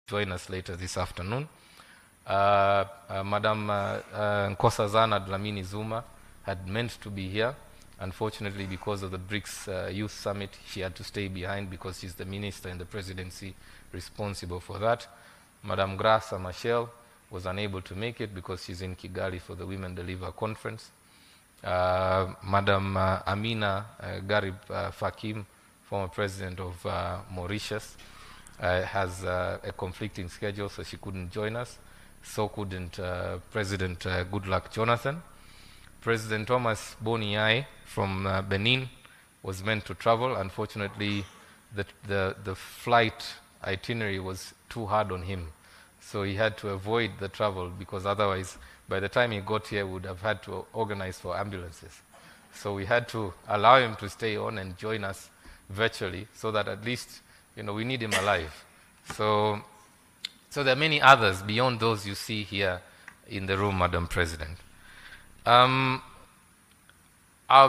join us later this afternoon. Madam Nkosazana Dlamini Zuma had meant to be here. Unfortunately, because of the BRICS Youth Summit, she had to stay behind because she's the minister in the presidency responsible for that. Madam Grasa Machel was unable to make it because she's in Kigali for the Women Deliver Conference. Madam Amina Garib Fakim, former president of Mauritius, has a conflicting schedule, so she couldn't join us. So couldn't President Goodluck Jonathan. President Thomas Boniai from Benin was meant to travel. Unfortunately, the flight itinerary was too hard on him. So he had to avoid the travel because otherwise, by the time he got here, we would have had to organize for ambulances. So we had to allow him to stay on and join us virtually so that at least, we need him alive. So there are many others beyond those you see here in the room, Madam President. Our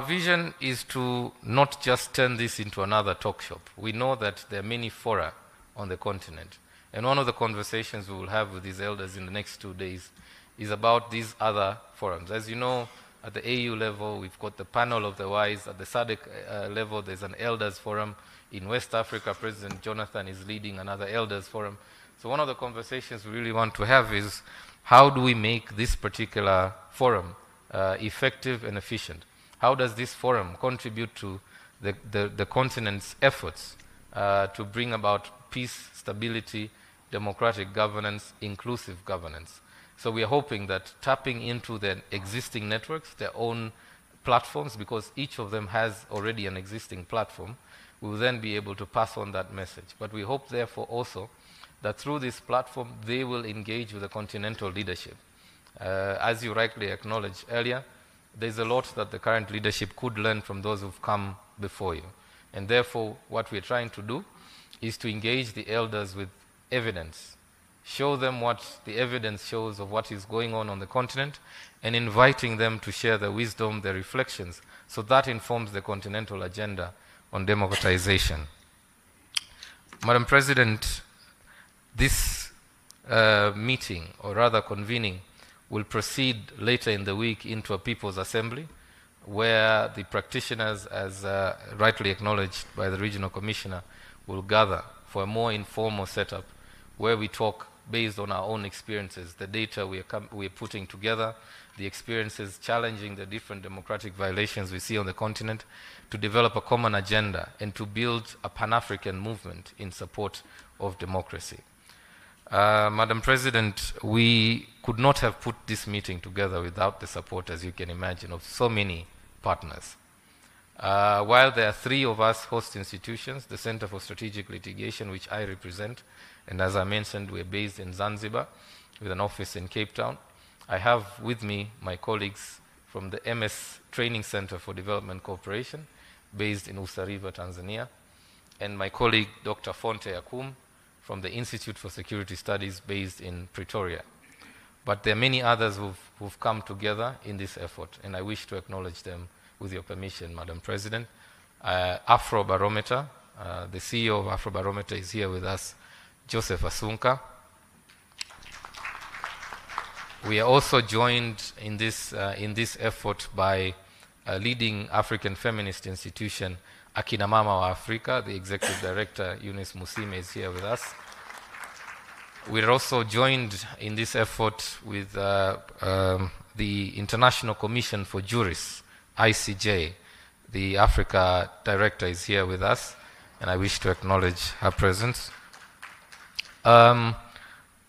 vision is to not just turn this into another talk shop. We know that there are many fora on the continent. And one of the conversations we will have with these elders in the next 2 days is about these other forums. As you know, at the AU level, we've got the panel of the wise. At the SADC level, there's an elders forum. In West Africa, President Jonathan is leading another elders forum. So one of the conversations we really want to have is how do we make this particular forum effective and efficient? How does this forum contribute to the continent's efforts to bring about peace, stability, democratic governance, inclusive governance? So we are hoping that tapping into the existing networks, their own platforms, because each of them has already an existing platform, we will then be able to pass on that message. But we hope, therefore, also that through this platform, they will engage with the continental leadership. As you rightly acknowledged earlier, there's a lot that the current leadership could learn from those who've come before you. And therefore, what we're trying to do is to engage the elders with evidence, show them what the evidence shows of what is going on the continent, and inviting them to share their wisdom, their reflections, so that informs the continental agenda on democratization. Madam President, this meeting, or rather convening, will proceed later in the week into a People's Assembly, where the practitioners, as rightly acknowledged by the Regional Commissioner, will gather for a more informal setup, where we talk based on our own experiences, the data we are putting together, the experiences challenging the different democratic violations we see on the continent, to develop a common agenda and to build a Pan-African movement in support of democracy. Madam President, we could not have put this meeting together without the support, as you can imagine, of so many partners. While there are 3 of us host institutions, the Center for Strategic Litigation, which I represent, and as I mentioned, we're based in Zanzibar with an office in Cape Town. I have with me my colleagues from the MS Training Center for Development Cooperation, based in Usariva, Tanzania, and my colleague, Dr. Fonte Akum, from the Institute for Security Studies, based in Pretoria. But there are many others who've come together in this effort, and I wish to acknowledge them with your permission, Madam President. Afrobarometer, the CEO of Afrobarometer is here with us, Joseph Asunka. We are also joined in this effort by a leading African feminist institution, Akina Mama wa Afrika. The Executive Director, Eunice Musime, is here with us. We're also joined in this effort with the International Commission for Jurists, ICJ. The Africa Director is here with us, and I wish to acknowledge her presence.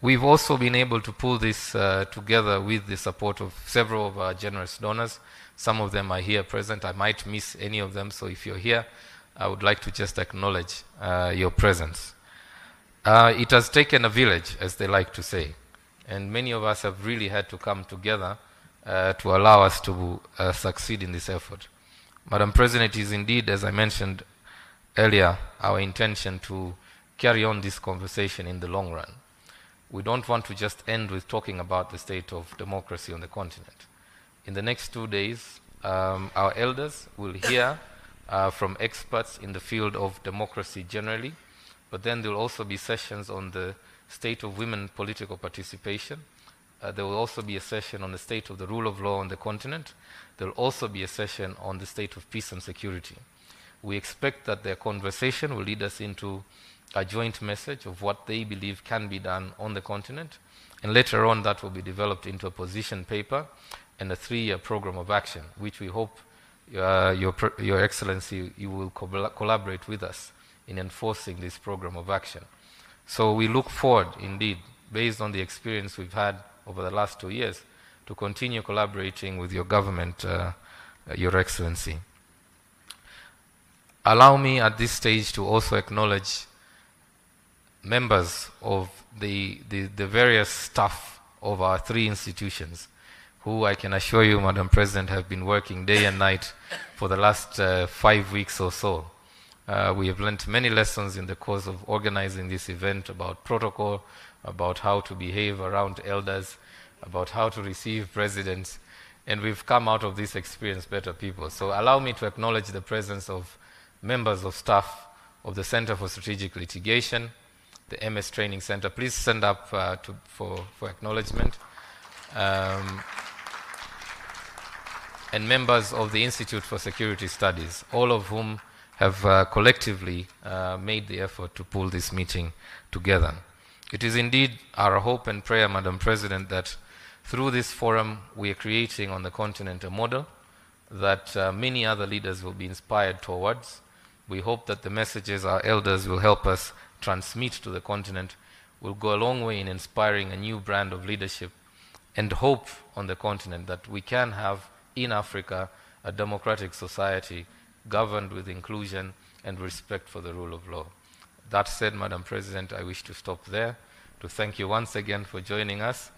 We've also been able to pull this together with the support of several of our generous donors. Some of them are here present. I might miss any of them, so if you're here, I would like to just acknowledge your presence. It has taken a village, as they like to say, and many of us have really had to come together to allow us to succeed in this effort. Madam President, it is indeed, as I mentioned earlier, our intention to carry on this conversation in the long run. We don't want to just end with talking about the state of democracy on the continent. In the next 2 days, our elders will hear from experts in the field of democracy generally, but then there will also be sessions on the State of Women Political Participation. There will also be a session on the state of the rule of law on the continent. There will also be a session on the state of peace and security. We expect that their conversation will lead us into a joint message of what they believe can be done on the continent, and later on that will be developed into a position paper and a 3-year program of action, which we hope Your Excellency, you will collaborate with us in enforcing this program of action. So we look forward, indeed, based on the experience we've had over the last 2 years, to continue collaborating with your government, Your Excellency. Allow me at this stage to also acknowledge members of the various staff of our 3 institutions, who I can assure you, Madam President, have been working day and night for the last 5 weeks or so. We have learned many lessons in the course of organizing this event about protocol, about how to behave around elders, about how to receive presidents, and we've come out of this experience better people. So allow me to acknowledge the presence of members of staff of the Center for Strategic Litigation, the MS Training Center. Please stand up for acknowledgement. And members of the Institute for Security Studies, all of whom have collectively made the effort to pull this meeting together. It is indeed our hope and prayer, Madam President, that through this forum we are creating on the continent a model that many other leaders will be inspired towards. We hope that the messages our elders will help us transmit to the continent will go a long way in inspiring a new brand of leadership and hope on the continent that we can have in Africa a democratic society governed with inclusion and respect for the rule of law. That said, Madam President, I wish to stop there to thank you once again for joining us.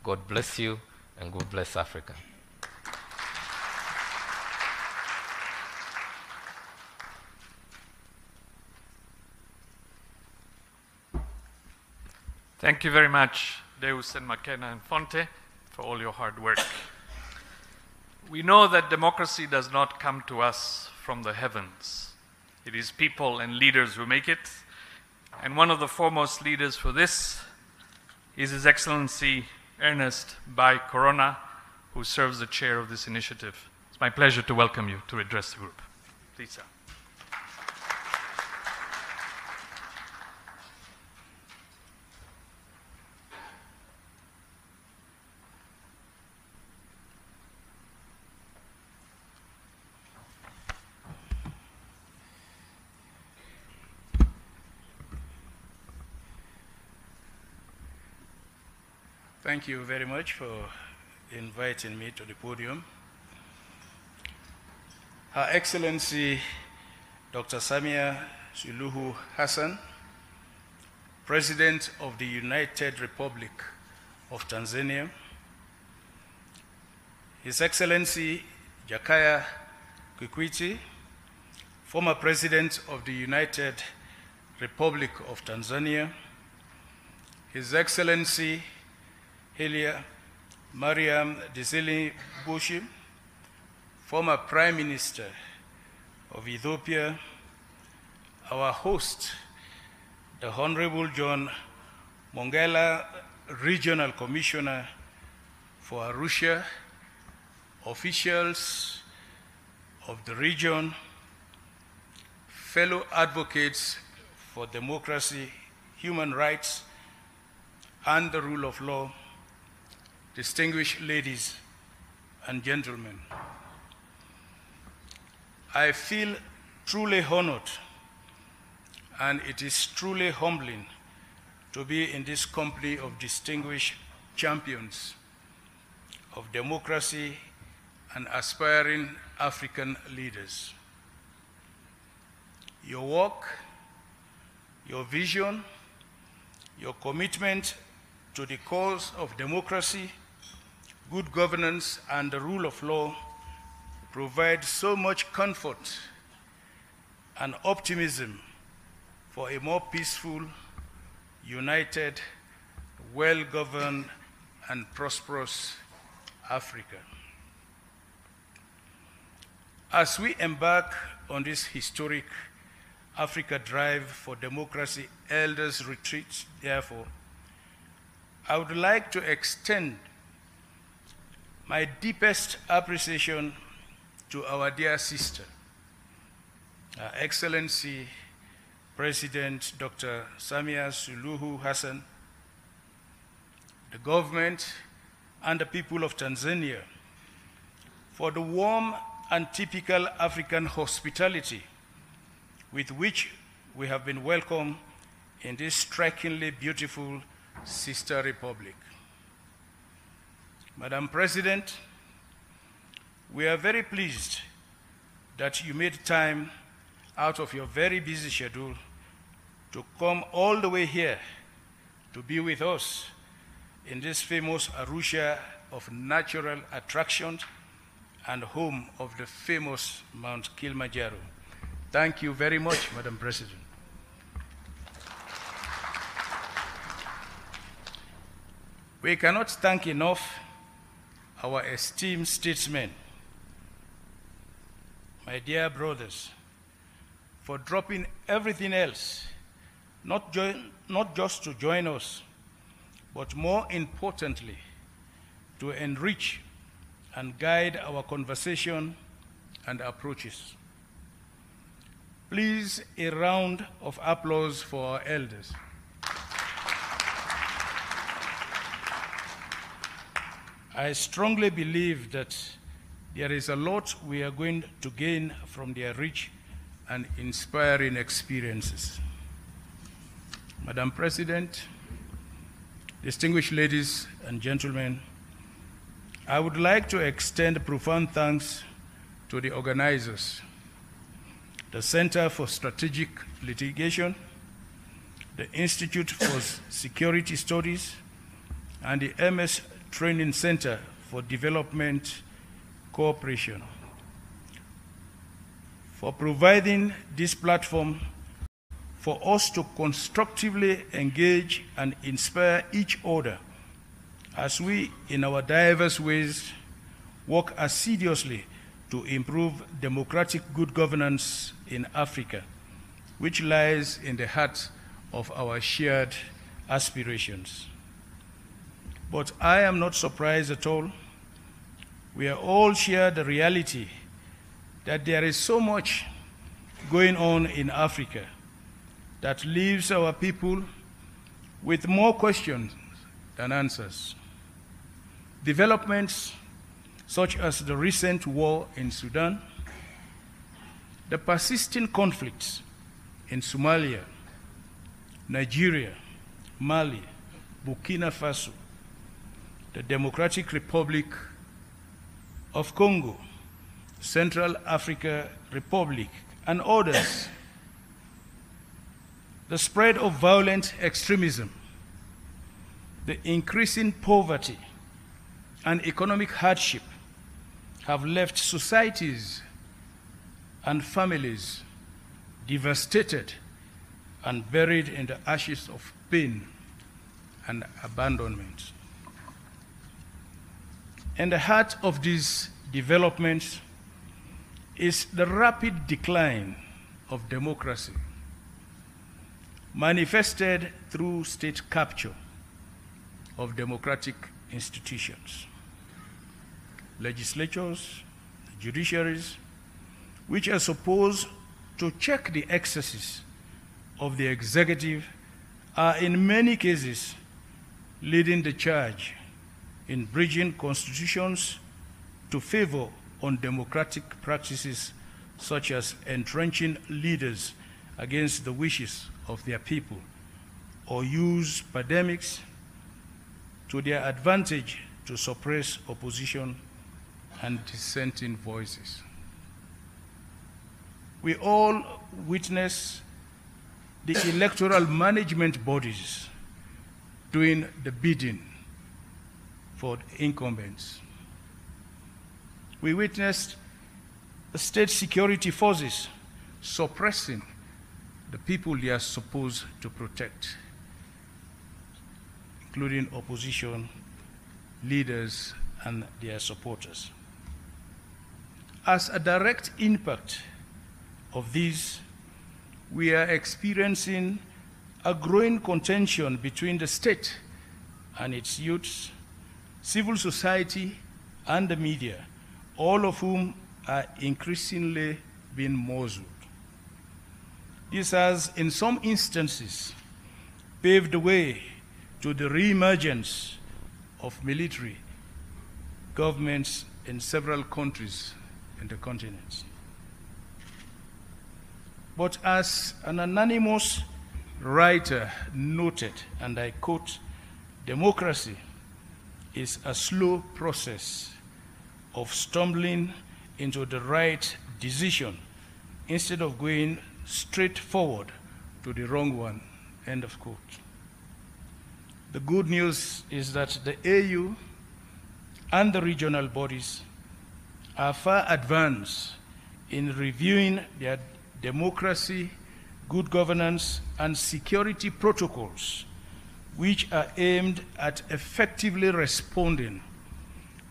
God bless you and God bless Africa. Thank you very much, Deus and McKenna and Fonte, for all your hard work. We know that democracy does not come to us from the heavens. It is people and leaders who make it. And one of the foremost leaders for this is His Excellency Ernest Bai Corona, who serves the chair of this initiative. It's my pleasure to welcome you to address the group. Please, sir. Thank you very much for inviting me to the podium. Her Excellency Dr. Samia Suluhu Hassan, President of the United Republic of Tanzania, His Excellency Jakaya Kikwete, former President of the United Republic of Tanzania, His Excellency Haile Mariam Desalegn Bushi, former Prime Minister of Ethiopia, our host, the Honorable John Mongela, Regional Commissioner for Arusha, officials of the region, fellow advocates for democracy, human rights, and the rule of law, distinguished ladies and gentlemen. I feel truly honored, and it is truly humbling to be in this company of distinguished champions of democracy and aspiring African leaders. Your work, your vision, your commitment to the cause of democracy, good governance, and the rule of law provide so much comfort and optimism for a more peaceful, united, well-governed, and prosperous Africa. As we embark on this historic Africa Drive for Democracy Elders Retreat, therefore, I would like to extend my deepest appreciation to our dear sister, Her Excellency President Dr. Samia Suluhu Hassan, the government, and the people of Tanzania for the warm and typical African hospitality with which we have been welcomed in this strikingly beautiful sister republic. Madam President, we are very pleased that you made time out of your very busy schedule to come all the way here to be with us in this famous Arusha of natural attractions and home of the famous Mount Kilimanjaro. Thank you very much, Madam President. We cannot thank enough our esteemed statesmen, my dear brothers, for dropping everything else, not just to join us, but more importantly, to enrich and guide our conversation and approaches. Please, a round of applause for our elders. I strongly believe that there is a lot we are going to gain from their rich and inspiring experiences. Madam President, distinguished ladies and gentlemen, I would like to extend profound thanks to the organizers, the Center for Strategic Litigation, the Institute for Security Studies, and the MS Training Center for Development Cooperation for providing this platform for us to constructively engage and inspire each other as we, in our diverse ways, work assiduously to improve democratic good governance in Africa, which lies in the heart of our shared aspirations. But I am not surprised at all. We are all share the reality that there is so much going on in Africa that leaves our people with more questions than answers. Developments such as the recent war in Sudan, the persisting conflicts in Somalia, Nigeria, Mali, Burkina Faso, the Democratic Republic of Congo, Central Africa Republic, and others. The spread of violent extremism, the increasing poverty, and economic hardship have left societies and families devastated and buried in the ashes of pain and abandonment. In the heart of these developments is the rapid decline of democracy, manifested through state capture of democratic institutions, legislatures, judiciaries, which are supposed to check the excesses of the executive, are in many cases leading the charge in bridging constitutions to favor undemocratic practices such as entrenching leaders against the wishes of their people, or use pandemics to their advantage to suppress opposition and dissenting voices. We all witness the electoral management bodies doing the bidding for incumbents. We witnessed the state security forces suppressing the people they are supposed to protect, including opposition leaders and their supporters. As a direct impact of these, we are experiencing a growing contention between the state and its youths, civil society, and the media, all of whom are increasingly being muzzled. This has, in some instances, paved the way to the re-emergence of military governments in several countries in the continent. But as an anonymous writer noted, and I quote, "Democracy is a slow process of stumbling into the right decision instead of going straight forward to the wrong one," end of quote. The good news is that the AU and the regional bodies are far advanced in reviewing their democracy, good governance, and security protocols, which are aimed at effectively responding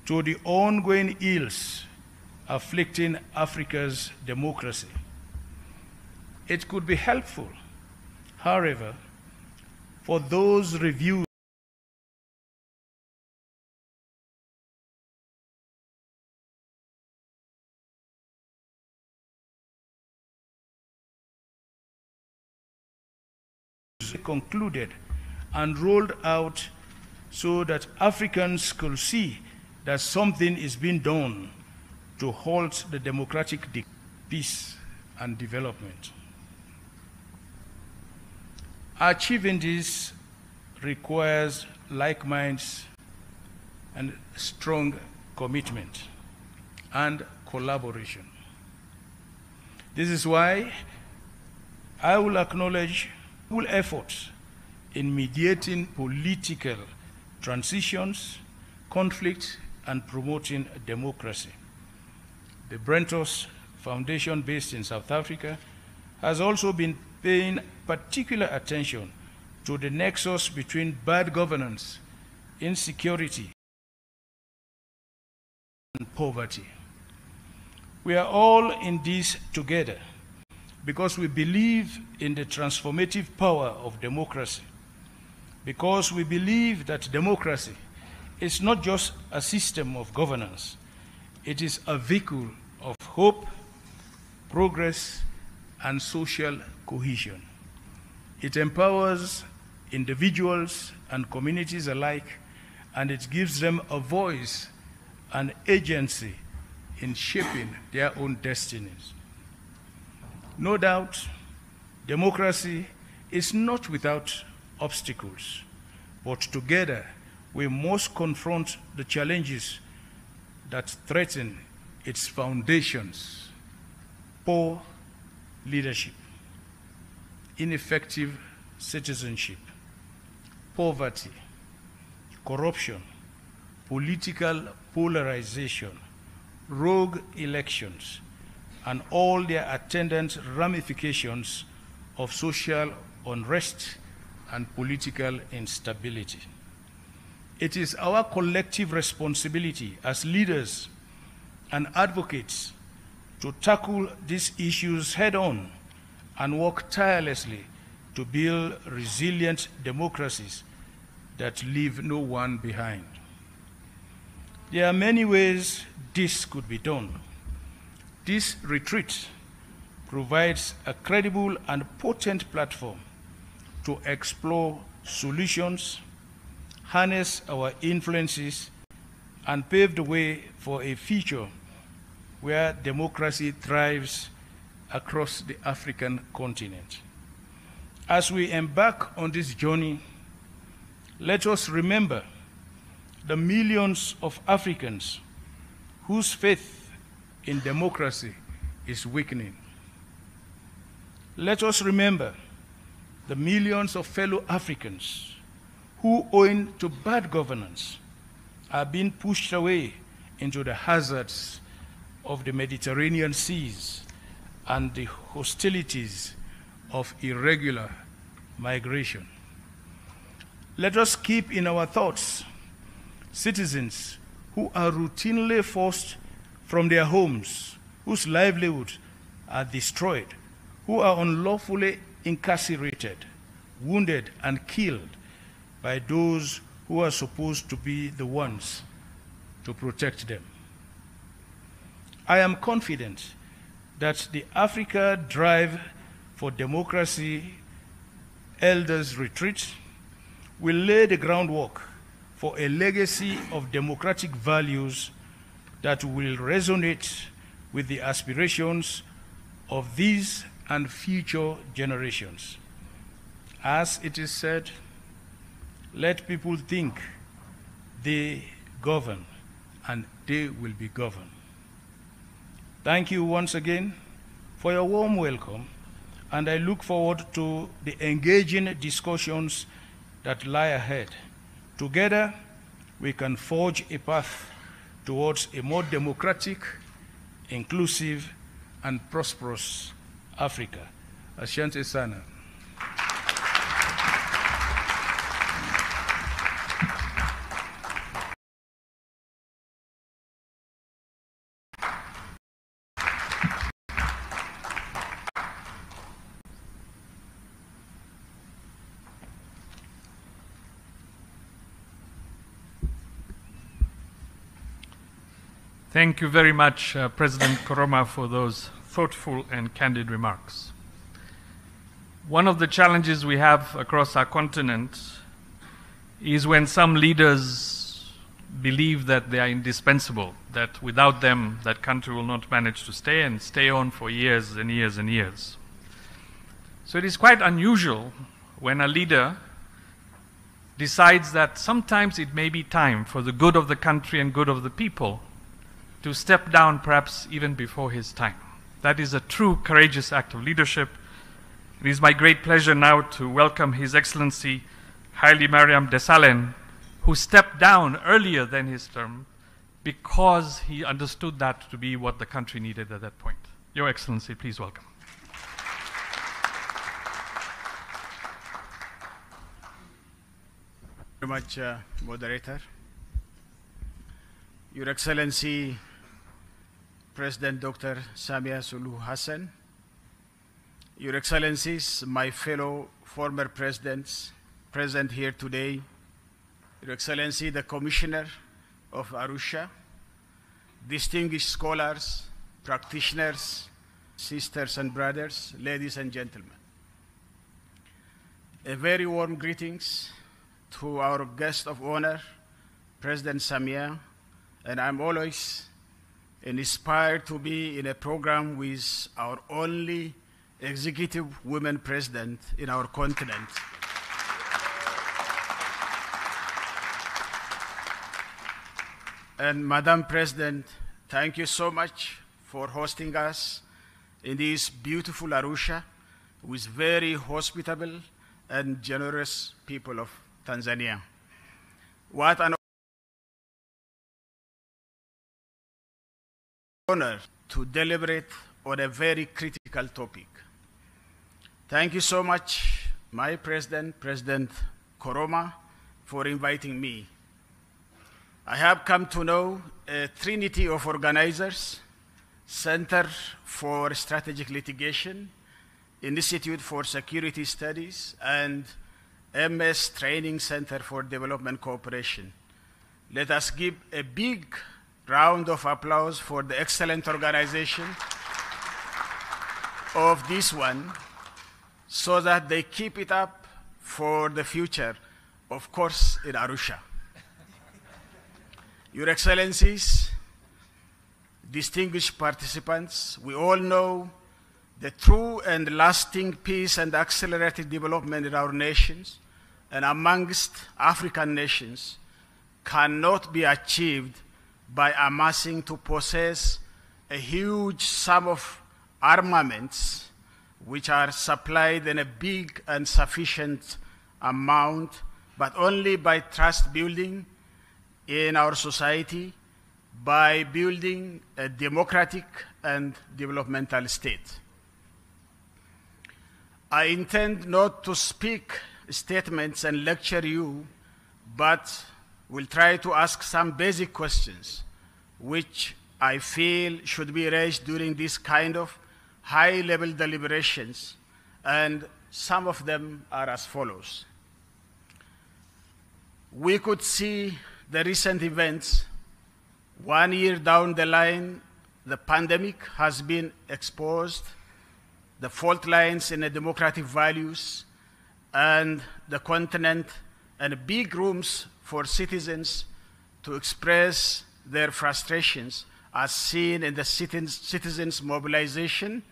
to the ongoing ills afflicting Africa's democracy. It could be helpful, however, for those reviews concluded and rolled out so that Africans could see that something is being done to halt the democratic peace and development. Achieving this requires like minds and strong commitment and collaboration. This is why I will acknowledge full efforts in mediating political transitions, conflict, and promoting democracy. The Brentos Foundation, based in South Africa, has also been paying particular attention to the nexus between bad governance, insecurity, and poverty. We are all in this together because we believe in the transformative power of democracy, because we believe that democracy is not just a system of governance, it is a vehicle of hope, progress, and social cohesion. It empowers individuals and communities alike, and it gives them a voice and agency in shaping their own destinies. No doubt, democracy is not without obstacles, but together we must confront the challenges that threaten its foundations: poor leadership, ineffective citizenship, poverty, corruption, political polarization, rogue elections, and all their attendant ramifications of social unrest and political instability. It is our collective responsibility as leaders and advocates to tackle these issues head-on and work tirelessly to build resilient democracies that leave no one behind. There are many ways this could be done. This retreat provides a credible and potent platform to explore solutions, harness our influences, and pave the way for a future where democracy thrives across the African continent. As we embark on this journey, let us remember the millions of Africans whose faith in democracy is weakening. Let us remember the millions of fellow Africans who, owing to bad governance, are being pushed away into the hazards of the Mediterranean seas and the hostilities of irregular migration. Let us keep in our thoughts citizens who are routinely forced from their homes, whose livelihoods are destroyed, who are unlawfully incarcerated, wounded, and killed by those who are supposed to be the ones to protect them. I am confident that the Africa Drive for Democracy Elders Retreat will lay the groundwork for a legacy of democratic values that will resonate with the aspirations of these and future generations. As it is said, let people think they govern and they will be governed. Thank you once again for your warm welcome, and I look forward to the engaging discussions that lie ahead. Together, we can forge a path towards a more democratic, inclusive, and prosperous Africa. Asante sana. Thank you very much, President Koroma, for those thoughtful and candid remarks. One of the challenges we have across our continent is when some leaders believe that they are indispensable, that without them, that country will not manage to stay and stay on for years and years and years. So it is quite unusual when a leader decides that sometimes it may be time for the good of the country and good of the people to step down perhaps even before his time. That is a true courageous act of leadership. It is my great pleasure now to welcome His Excellency Haile Mariam Desalegn, who stepped down earlier than his term because he understood that to be what the country needed at that point. Your Excellency, please welcome. Very much, Moderator. Your Excellency, President Dr. Samia Suluhu Hassan, Your Excellencies, my fellow former presidents present here today, Your Excellency, the Commissioner of Arusha, distinguished scholars, practitioners, sisters and brothers, ladies and gentlemen. A very warm greetings to our guest of honor, President Samia, and I'm always inspired to be in a program with our only executive women president in our continent. And Madam President, thank you so much for hosting us in this beautiful Arusha with very hospitable and generous people of Tanzania. What an honor to deliberate on a very critical topic. Thank you so much, my President, President Koroma, for inviting me. I have come to know a trinity of organizers: Center for Strategic Litigation, Institute for Security Studies, and MS Training Center for Development Cooperation. Let us give a big round of applause for the excellent organization of this one, so that they keep it up for the future, of course, in Arusha. Your Excellencies, distinguished participants, we all know the true and lasting peace and accelerated development in our nations and amongst African nations cannot be achieved by amassing to possess a huge sum of armaments which are supplied in a big and sufficient amount, but only by trust building in our society, by building a democratic and developmental state. I intend not to speak statements and lecture you, but will try to ask some basic questions which I feel should be raised during this kind of high-level deliberations, and some of them are as follows. we could see the recent events. 1 year down the line, the pandemic has been exposed, the fault lines in the democratic values, and the continent, and big rooms for citizens to express their frustrations, as seen in the citizens' mobilization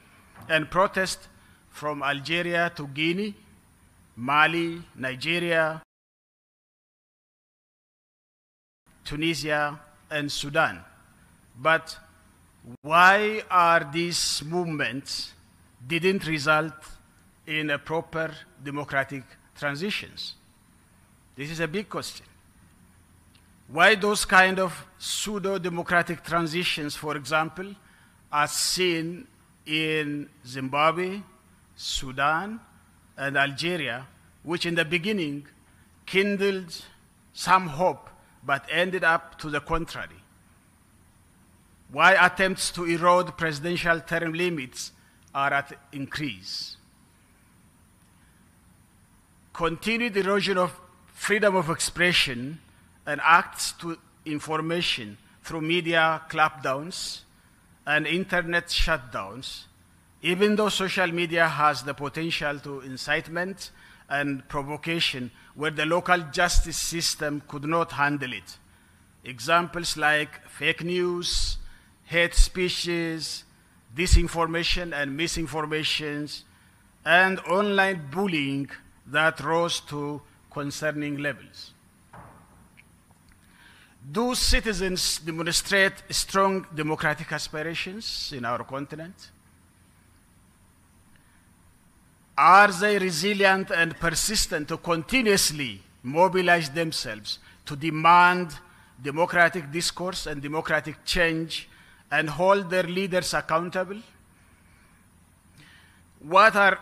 and protest from Algeria to Guinea, Mali, Nigeria, Tunisia, and Sudan. But why are these movements didn't result in a proper democratic transitions? This is a big question. Why those kind of pseudo-democratic transitions, for example, are seen in Zimbabwe, Sudan, and Algeria, which in the beginning kindled some hope, but ended up to the contrary? Why attempts to erode presidential term limits are at increase? Continued erosion of freedom of expression and acts to information through media clampdowns and internet shutdowns, even though social media has the potential to incitement and provocation where the local justice system could not handle it. Examples like fake news, hate speeches, disinformation and misinformations, and online bullying that rose to concerning levels. Do citizens demonstrate strong democratic aspirations in our continent? Are they resilient and persistent to continuously mobilize themselves to demand democratic discourse and democratic change and hold their leaders accountable? What are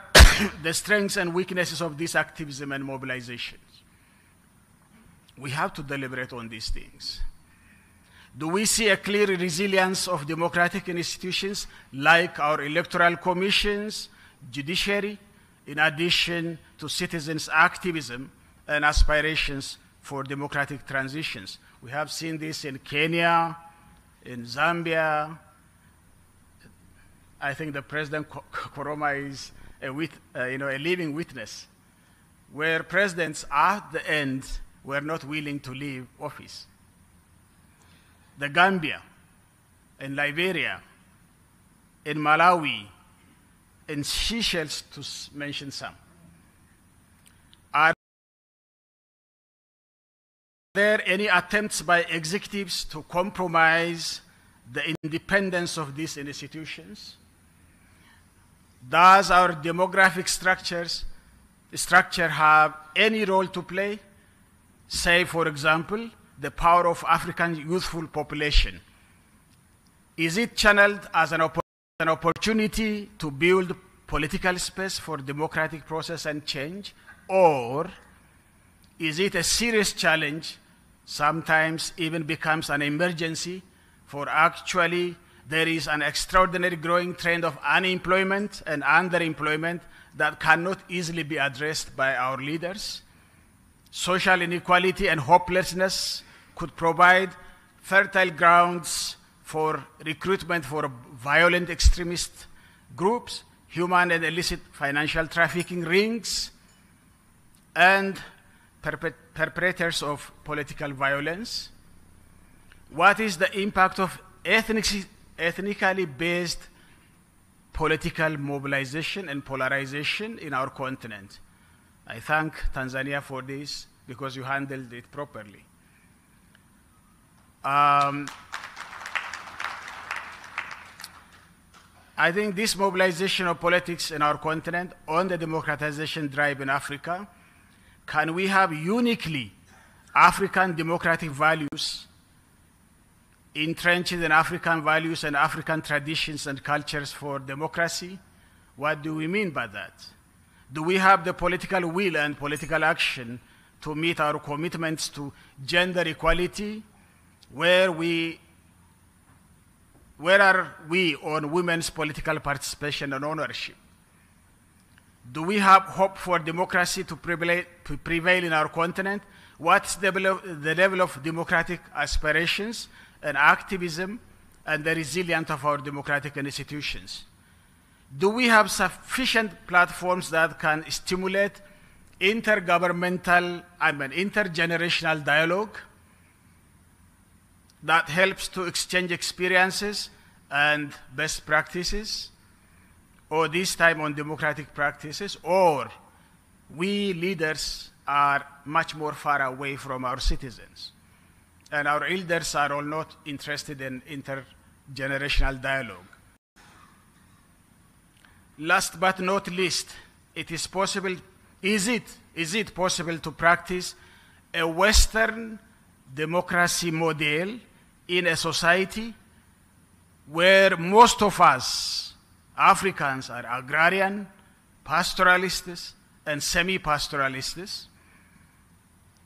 the strengths and weaknesses of this activism and mobilization? We have to deliberate on these things. Do we see a clear resilience of democratic institutions like our electoral commissions, judiciary, in addition to citizens' activism and aspirations for democratic transitions? We have seen this in Kenya, in Zambia. I think the President Koroma is a living witness, where presidents at the end were not willing to leave office. The Gambia, in Liberia, in Malawi, in Seychelles, to mention some. Are there any attempts by executives to compromise the independence of these institutions? Does our demographic structure have any role to play? Say, for example, the power of African youthful population. Is it channeled as an opportunity to build political space for democratic process and change? Or is it a serious challenge, sometimes even becomes an emergency, for actually there is an extraordinary growing trend of unemployment and underemployment that cannot easily be addressed by our leaders? Social inequality and hopelessness could provide fertile grounds for recruitment for violent extremist groups, human and illicit financial trafficking rings, and perpetrators of political violence. What is the impact of ethnically based political mobilization and polarization in our continent? I thank Tanzania for this because you handled it properly. I think this mobilization of politics in our continent on the democratization drive in Africa, can we have uniquely African democratic values entrenched in African values and African traditions and cultures for democracy? What do we mean by that? Do we have the political will and political action to meet our commitments to gender equality? Where are we on women's political participation and ownership? Do we have hope for democracy to prevail in our continent What's the level of democratic aspirations and activism and the resilience of our democratic institutions? Do we have sufficient platforms that can stimulate intergenerational dialogue that helps to exchange experiences and best practices, or this time on democratic practices, or we leaders are much more far away from our citizens, and our elders are all not interested in intergenerational dialogue. Last but not least, is it possible to practice a Western democracy model in a society where most of us Africans are agrarian, pastoralists, and semi-pastoralists,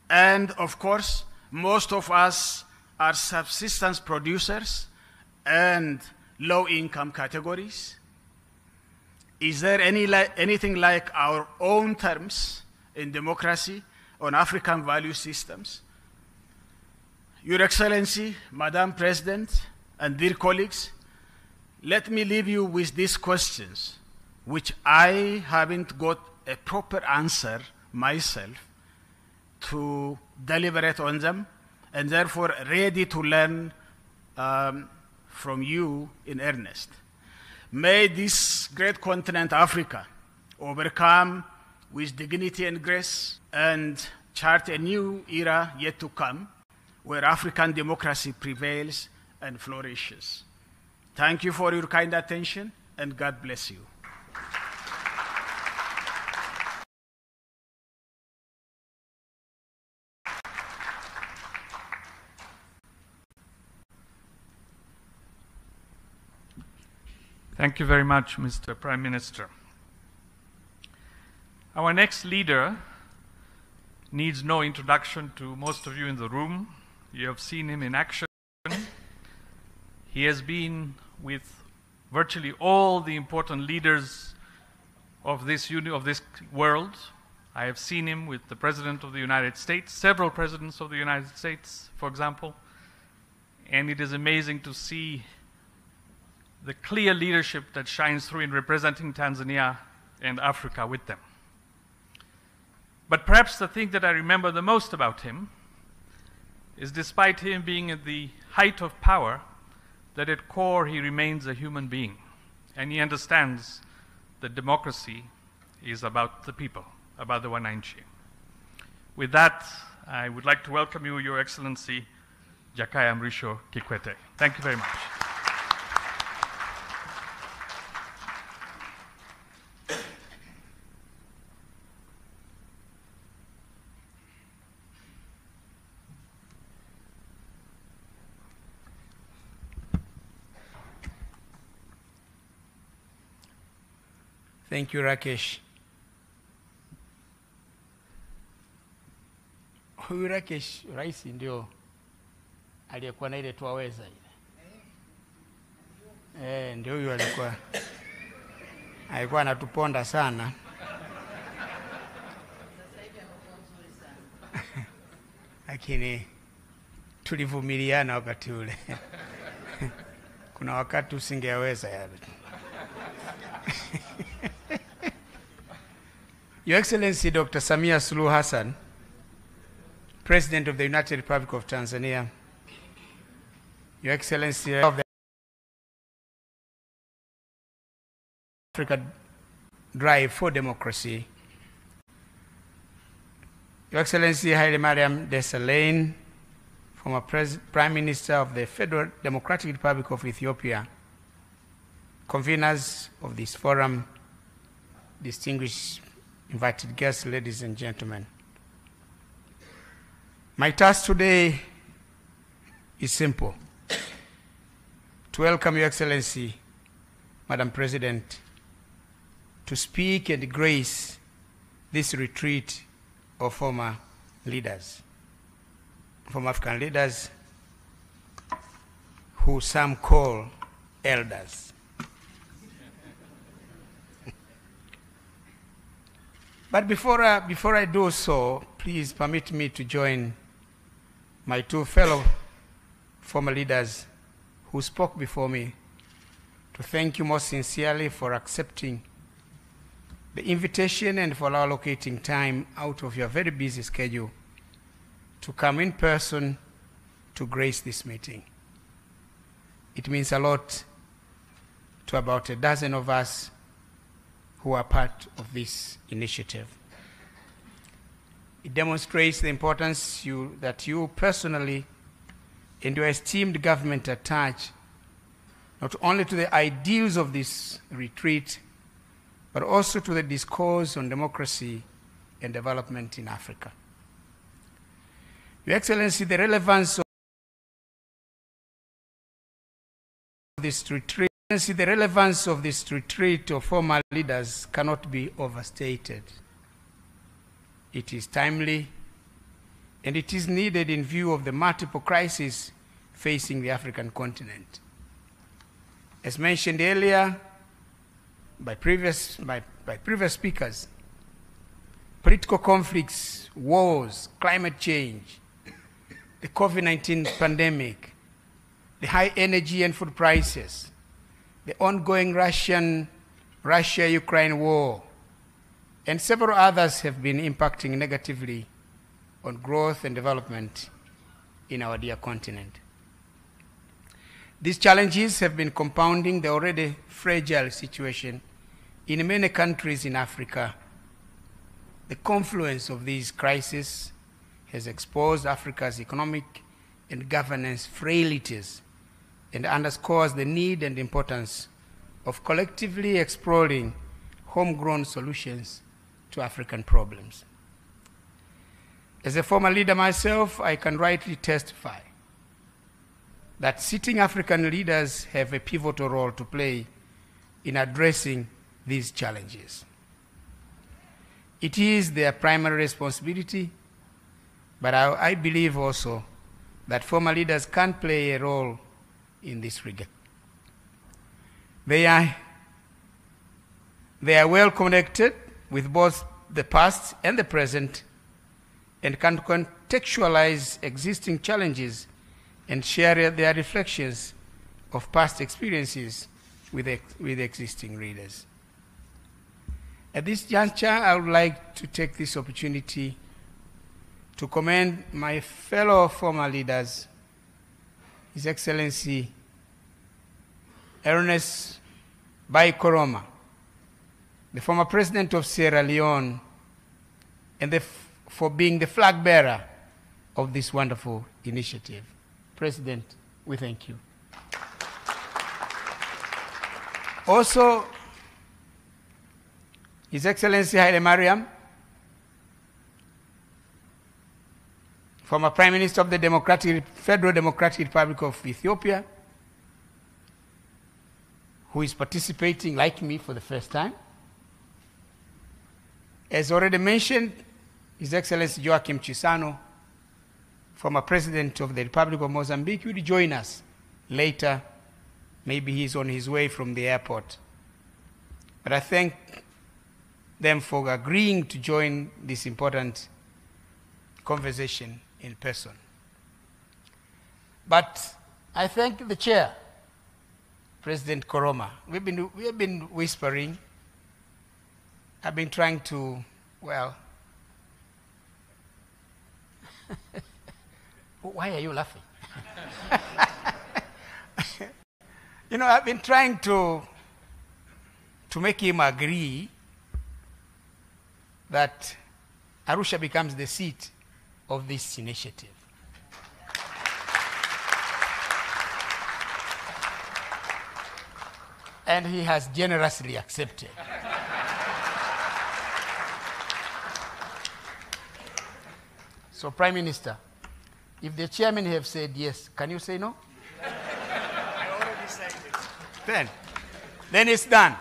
and of course, most of us are subsistence producers and low-income categories? Is there anything like our own terms in democracy on African value systems? Your Excellency, Madam President, and dear colleagues, let me leave you with these questions, which I haven't got a proper answer myself to deliberate on them, and therefore ready to learn from you in earnest. May this great continent, Africa, overcome with dignity and grace and chart a new era yet to come where African democracy prevails and flourishes. Thank you for your kind attention, and God bless you. Thank you very much, Mr. Prime Minister. Our next leader needs no introduction to most of you in the room. You have seen him in action. He has been with virtually all the important leaders of this world. I have seen him with the President of the United States, several presidents of the United States, for example, and it is amazing to see the clear leadership that shines through in representing Tanzania and Africa with them. But perhaps the thing that I remember the most about him is, despite him being at the height of power, that at core he remains a human being, and he understands that democracy is about the people, about the Wananchi. With that, I would like to welcome you, Your Excellency, Jakaya Mrisho Kikwete. Thank you very much. Thank you, Rakesh. Huyu Rakesh, Rais ndio aliyekuwa na ile tuwaweza ile. Ndio huyu alikuwa anatuponda sana. Lakini tulivumiliana wakati ule. Kuna wakati usingeweza yale. Your Excellency Dr. Samia Suluhu Hassan, President of the United Republic of Tanzania, Your Excellency of the Africa Drive for Democracy, Your Excellency Haile Mariam Desalegn, former Prime Minister of the Federal Democratic Republic of Ethiopia, conveners of this forum, distinguished invited guests, ladies and gentlemen. My task today is simple: to welcome Your Excellency, Madam President, to speak and grace this retreat of former leaders, former African leaders who some call elders. But before I do so, please permit me to join my two fellow former leaders who spoke before me to thank you most sincerely for accepting the invitation and for allocating time out of your very busy schedule to come in person to grace this meeting. It means a lot to about a dozen of us who are part of this initiative. It demonstrates the importance that you personally and your esteemed government attach not only to the ideals of this retreat, but also to the discourse on democracy and development in Africa. Your Excellency, the relevance of this retreat of former leaders cannot be overstated. It is timely, and it is needed in view of the multiple crises facing the African continent. As mentioned earlier by previous speakers, political conflicts, wars, climate change, the COVID-19 pandemic, the high energy and food prices, the ongoing Russia-Ukraine war, and several others have been impacting negatively on growth and development in our dear continent. These challenges have been compounding the already fragile situation in many countries in Africa. The confluence of these crises has exposed Africa's economic and governance frailties and underscores the need and importance of collectively exploring homegrown solutions to African problems. As a former leader myself, I can rightly testify that sitting African leaders have a pivotal role to play in addressing these challenges. It is their primary responsibility, but I believe also that former leaders can play a role in this regard. They are well connected with both the past and the present and can contextualize existing challenges and share their reflections of past experiences with existing readers. At this juncture, I would like to take this opportunity to commend my fellow former leaders, His Excellency Ernest Bai Koroma, the former president of Sierra Leone, and for being the flag bearer of this wonderful initiative. President, we thank you. Also, His Excellency Haile Mariam, former Prime Minister of the Federal Democratic Republic of Ethiopia, who is participating, like me, for the first time. As already mentioned, His Excellency Joachim Chissano, former President of the Republic of Mozambique, will join us later. Maybe he's on his way from the airport. But I thank them for agreeing to join this important conversation in person. But I thank the chair, President Koroma. We have been whispering. I've been trying to, well, why are you laughing? You know, I've been trying to make him agree that Arusha becomes the seat of this initiative. And he has generously accepted. So, Prime Minister, if the chairman have said yes, can you say no? I already said it. Then it's done.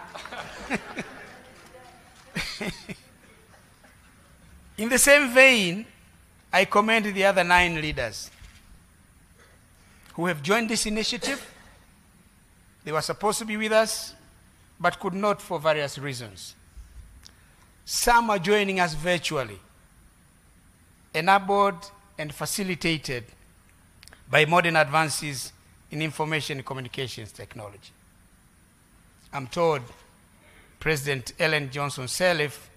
In the same vein, I commend the other 9 leaders who have joined this initiative. They were supposed to be with us, but could not for various reasons. Some are joining us virtually. enabled and facilitated by modern advances in information and communications technology. I'm told President Ellen Johnson Sirleaf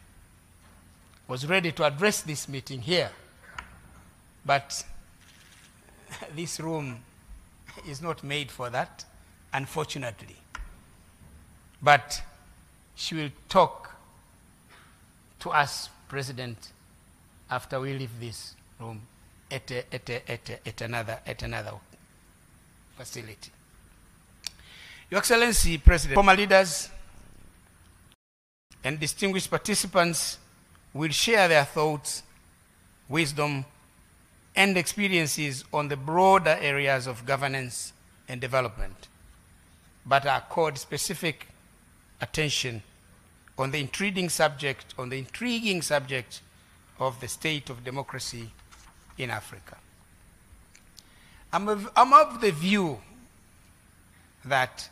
was ready to address this meeting here, but this room is not made for that, unfortunately. But she will talk to us, President, after we leave this room at another facility. Your Excellency, President, former leaders and distinguished participants will share their thoughts, wisdom, and experiences on the broader areas of governance and development, but accord specific attention on the intriguing subject of the state of democracy in Africa. I'm of the view that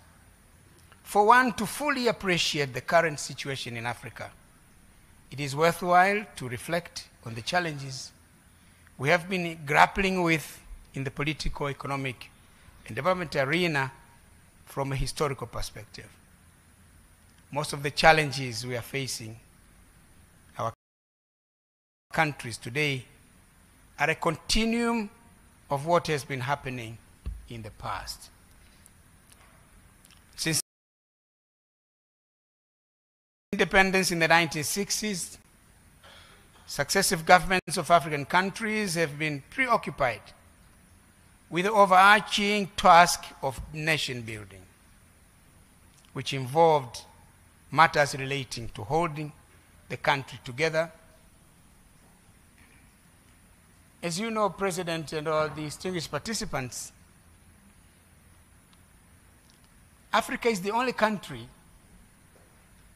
for one to fully appreciate the current situation in Africa, it is worthwhile to reflect on the challenges we have been grappling with in the political, economic, and development arena from a historical perspective. Most of the challenges we are facing, our countries today, are a continuum of what has been happening in the past. Since independence in the 1960s, successive governments of African countries have been preoccupied with the overarching task of nation building, which involved matters relating to holding the country together. As you know, President and all the distinguished participants, Africa is the only country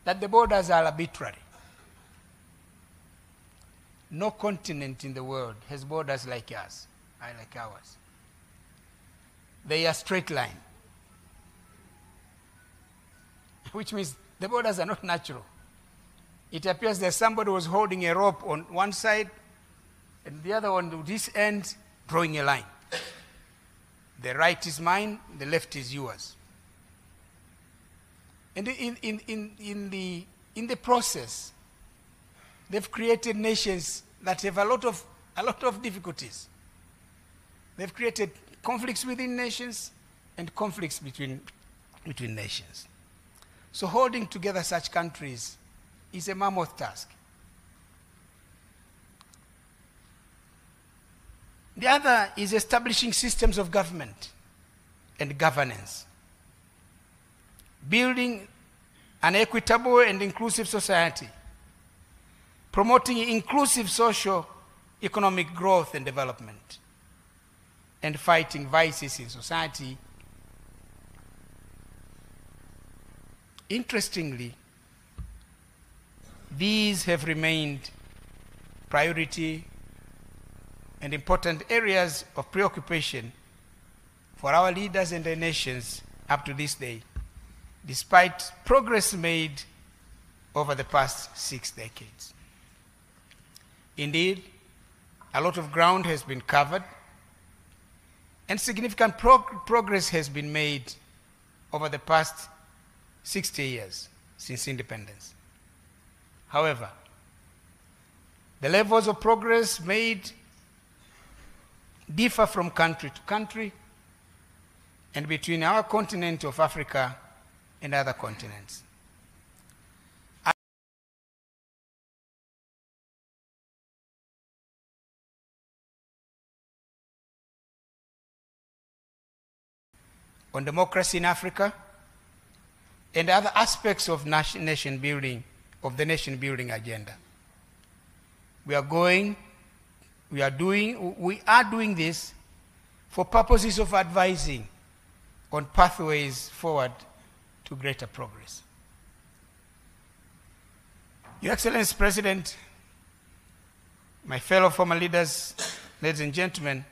that the borders are arbitrary. No continent in the world has borders like ours. They are straight line, which means the borders are not natural. It appears that somebody was holding a rope on one side and the other one, this end, drawing a line. The right is mine, the left is yours. And in the process, they've created nations that have a lot of difficulties. They've created conflicts within nations and conflicts between nations. So holding together such countries is a mammoth task. The other is establishing systems of government and governance, building an equitable and inclusive society, promoting inclusive social economic growth and development, and fighting vices in society. Interestingly, these have remained priority and important areas of preoccupation for our leaders and their nations up to this day, despite progress made over the past 6 decades. Indeed, a lot of ground has been covered and significant progress has been made over the past 60 years since independence. However, the levels of progress made differ from country to country and between our continent of Africa and other continents. On democracy in Africa and other aspects of nation building, of the nation building agenda. We are doing this for purposes of advising on pathways forward to greater progress. Your Excellency President, my fellow former leaders, ladies and gentlemen,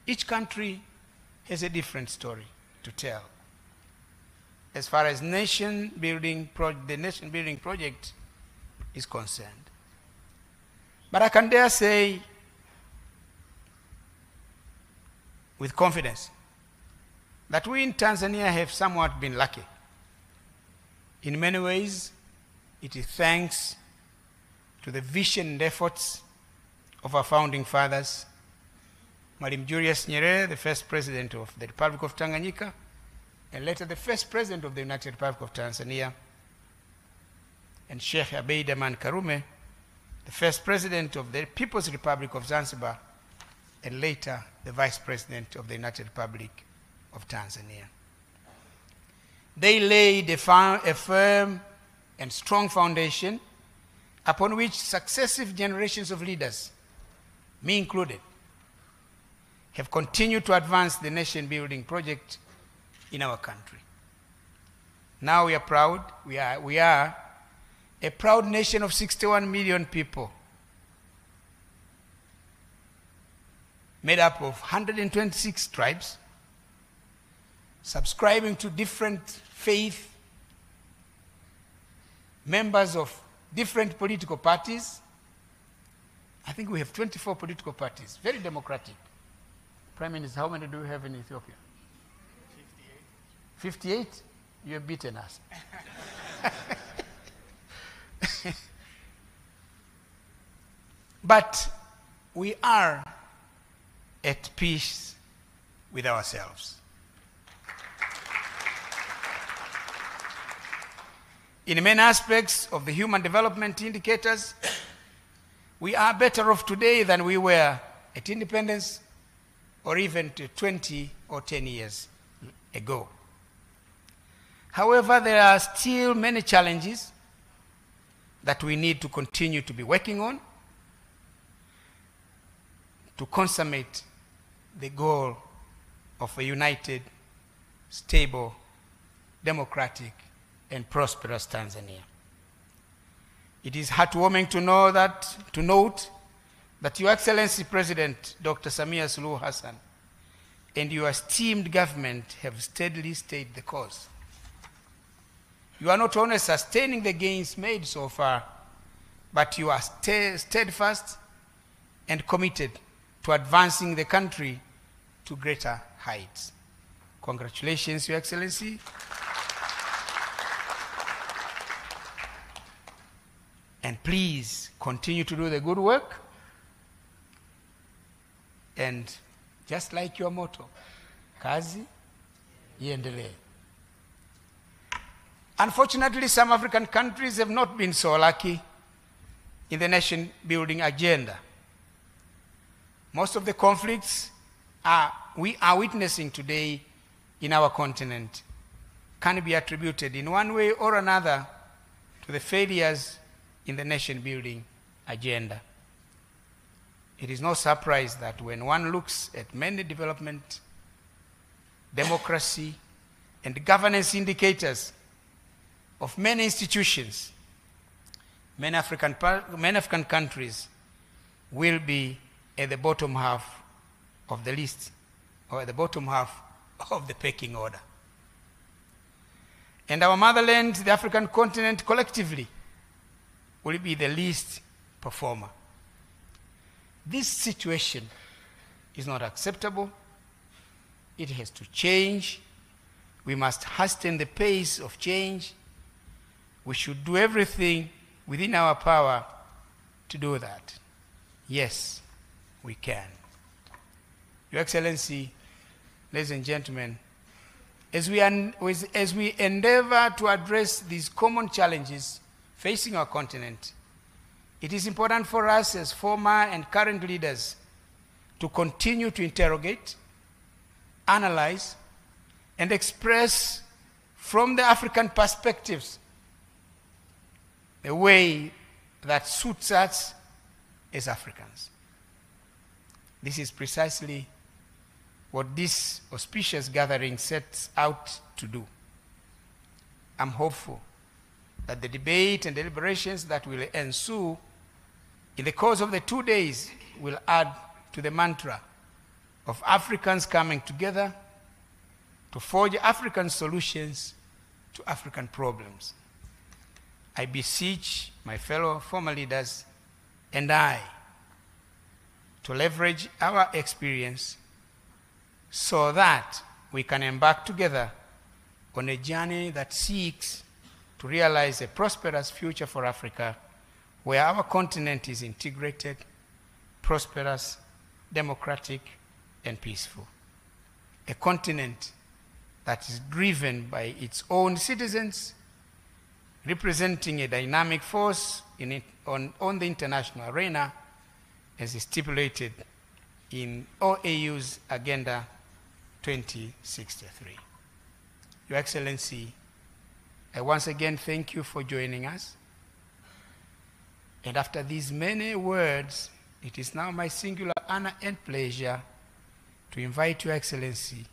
each country has a different story to tell as far as the nation building project is concerned. But I can dare say with confidence that we in Tanzania have somewhat been lucky. In many ways, it is thanks to the vision and efforts of our founding fathers, Mwalimu Julius Nyerere, the first president of the Republic of Tanganyika, and later the first president of the United Republic of Tanzania, and Sheikh Abeid Aman Karume, the first president of the People's Republic of Zanzibar, and later the vice president of the United Republic of Tanzania. They laid a firm and strong foundation upon which successive generations of leaders, me included, have continued to advance the nation-building project in our country. Now we are proud. We are a proud nation of 61 million people, made up of 126 tribes, subscribing to different faith, members of different political parties. I think we have 24 political parties, very democratic. Prime Minister, how many do we have in Ethiopia? 58. 58? You have beaten us. But we are at peace with ourselves. In many aspects of the human development indicators, we are better off today than we were at independence or even 20 or 10 years ago. However, there are still many challenges that we need to continue to be working on to consummate the goal of a united, stable, democratic, and prosperous Tanzania. It is heartwarming to note that Your Excellency President Dr. Samia Suluhu Hassan and your esteemed government have steadily stayed the course. You are not only sustaining the gains made so far, but you are steadfast and committed to advancing the country to greater heights. Congratulations, Your Excellency. And please continue to do the good work. And just like your motto, kazi iendelee. Unfortunately, some African countries have not been so lucky in the nation-building agenda. Most of the conflicts we are witnessing today in our continent can be attributed in one way or another to the failures in the nation-building agenda. It is no surprise that when one looks at many development, democracy, and governance indicators of many institutions, many African countries will be at the bottom half of the list, or at the bottom half of the pecking order. And our motherland, the African continent, collectively will be the least performer. This situation is not acceptable. It has to change. We must hasten the pace of change. We should do everything within our power to do that. Yes, we can. Your Excellency, ladies and gentlemen, as we endeavor to address these common challenges facing our continent, it is important for us as former and current leaders to continue to interrogate, analyze, and express from the African perspectives the way that suits us as Africans. This is precisely what this auspicious gathering sets out to do. I'm hopeful that the debate and deliberations that will ensue in the course of the 2 days will add to the mantra of Africans coming together to forge African solutions to African problems. I beseech my fellow former leaders and I to leverage our experience, so that we can embark together on a journey that seeks to realize a prosperous future for Africa, where our continent is integrated, prosperous, democratic, and peaceful. A continent that is driven by its own citizens, representing a dynamic force on the international arena, as is stipulated in OAU's Agenda 2063. Your Excellency, I once again thank you for joining us. And after these many words, it is now my singular honor and pleasure to invite Your Excellency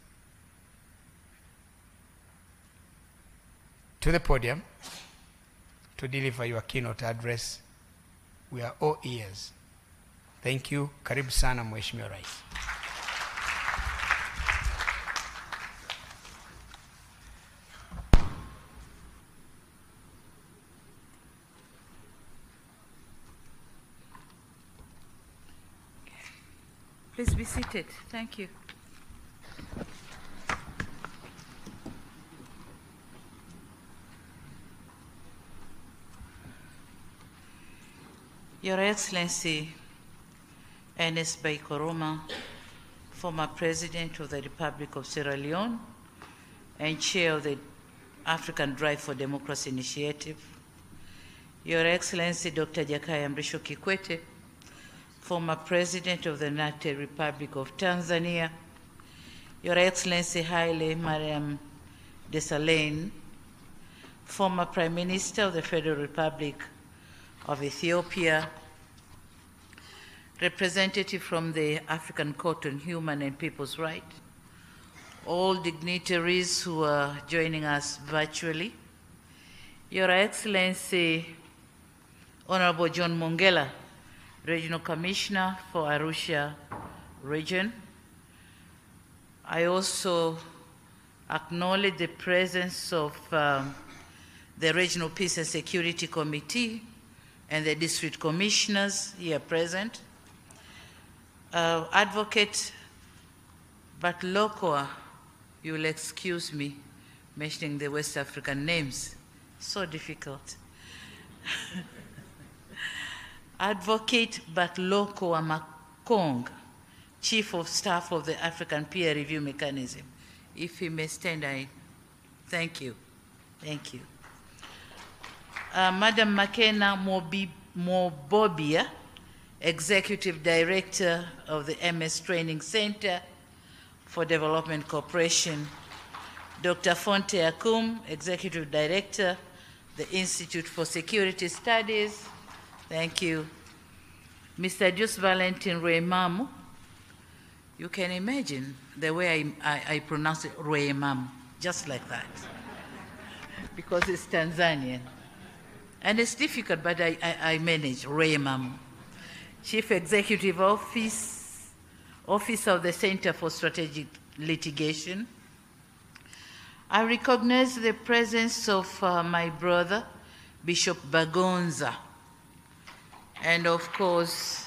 to the podium to deliver your keynote address. We are all ears. Thank you. Karibu sana Mheshimiwa Rais. Please be seated. Thank you. Your Excellency, Ernest Bai Koroma, former President of the Republic of Sierra Leone and Chair of the African Drive for Democracy Initiative, Your Excellency Dr. Jakaya Mrisho Kikwete, former President of the United Republic of Tanzania, Your Excellency Haile Mariam Desalegn, former Prime Minister of the Federal Republic of Ethiopia, representative from the African Court on Human and People's Rights, all dignitaries who are joining us virtually, Your Excellency Honorable John Mongela, Regional Commissioner for Arusha Region. I also acknowledge the presence of the Regional Peace and Security Committee and the district commissioners here present. Advocate Batlokoa, you will excuse me mentioning the West African names, so difficult. Advocate Batlokoa Makong, Chief of Staff of the African Peer Review Mechanism. If he may stand, I thank you. Thank you. Madam Makena Mobobia, Executive Director of the MS Training Center for Development Cooperation. Dr. Fonte Akum, Executive Director, the Institute for Security Studies. Thank you. Mr. Jus Valentin Ruemamu, you can imagine the way I pronounce it, Ruemamu, just like that, because it's Tanzanian. And it's difficult, but I manage. Ruemamu, Chief Executive Office of the Center for Strategic Litigation. I recognize the presence of my brother, Bishop Bagonza, and of course,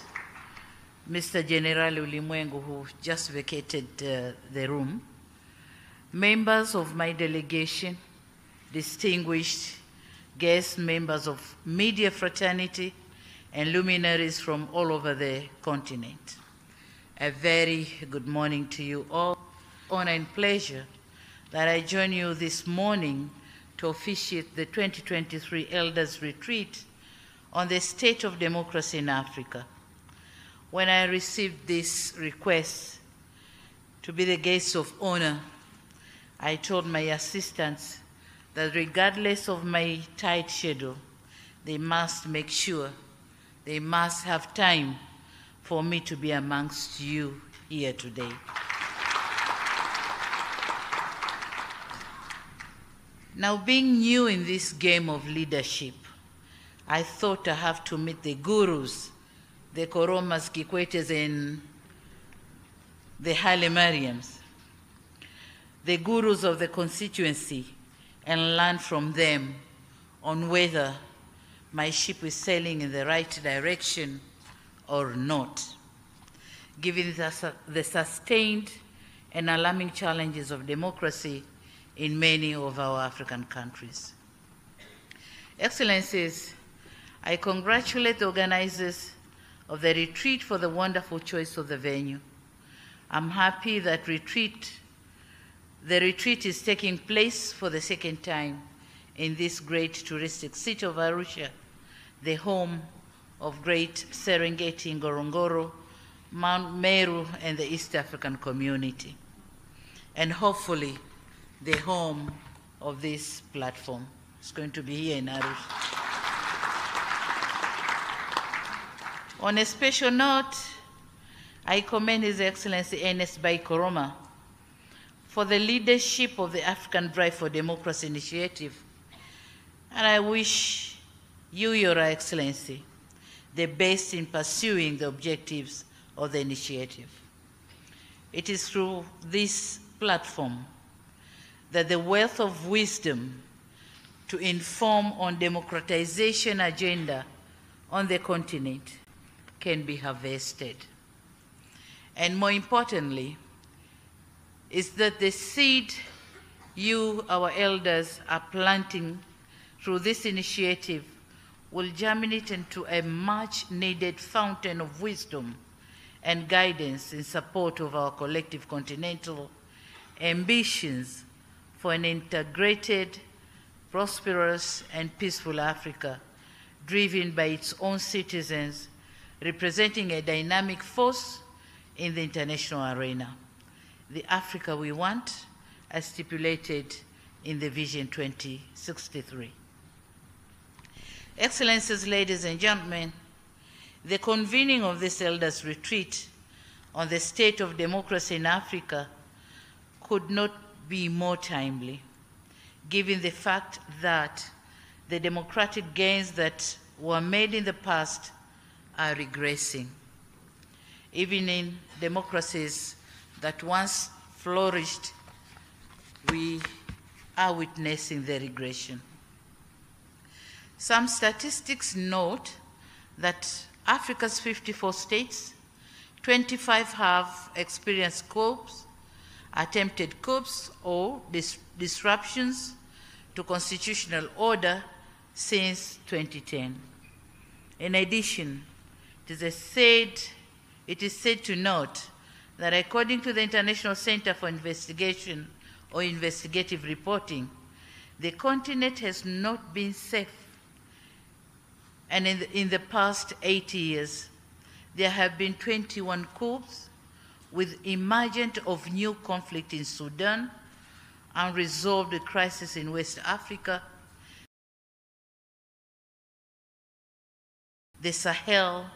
Mr. General Ulimwengu, who just vacated the room, members of my delegation, distinguished guests, members of media fraternity, and luminaries from all over the continent. A very good morning to you all. Honor and pleasure that I join you this morning to officiate the 2023 Elders Retreat on the state of democracy in Africa. When I received this request to be the guest of honor, I told my assistants that regardless of my tight schedule, they must make sure, they must have time for me to be amongst you here today. Now, being new in this game of leadership, I thought I have to meet the gurus, the Koromas, Kikwetes, and the Haile Mariams, the gurus of the constituency, and learn from them on whether my ship is sailing in the right direction or not. Given the sustained and alarming challenges of democracy in many of our African countries. Excellencies, I congratulate the organizers of the retreat for the wonderful choice of the venue. I'm happy that the retreat is taking place for the second time in this great touristic city of Arusha, the home of great Serengeti, Ngorongoro, Mount Meru, and the East African community, and hopefully the home of this platform. It's going to be here in Arusha. On a special note, I commend His Excellency Ernest Bai Koroma for the leadership of the African Drive for Democracy initiative, and I wish you, Your Excellency, the best in pursuing the objectives of the initiative. It is through this platform that the wealth of wisdom to inform on democratization agenda on the continent can be harvested. And more importantly, is that the seed you, our elders, are planting through this initiative will germinate into a much-needed fountain of wisdom and guidance in support of our collective continental ambitions for an integrated, prosperous, and peaceful Africa, driven by its own citizens, representing a dynamic force in the international arena. The Africa we want, as stipulated in the Vision 2063. Excellencies, ladies and gentlemen, the convening of this elders' retreat on the state of democracy in Africa could not be more timely, given the fact that the democratic gains that were made in the past are regressing. Even in democracies that once flourished, we are witnessing the regression. Some statistics note that Africa's 54 states, 25 have experienced coups, attempted coups, or disruptions to constitutional order since 2010. In addition, it is said to note that according to the International Center for Investigation or Investigative Reporting, the continent has not been safe. And in the past 80 years, there have been 21 coups with emergence of new conflict in Sudan, unresolved crisis in West Africa, the Sahel,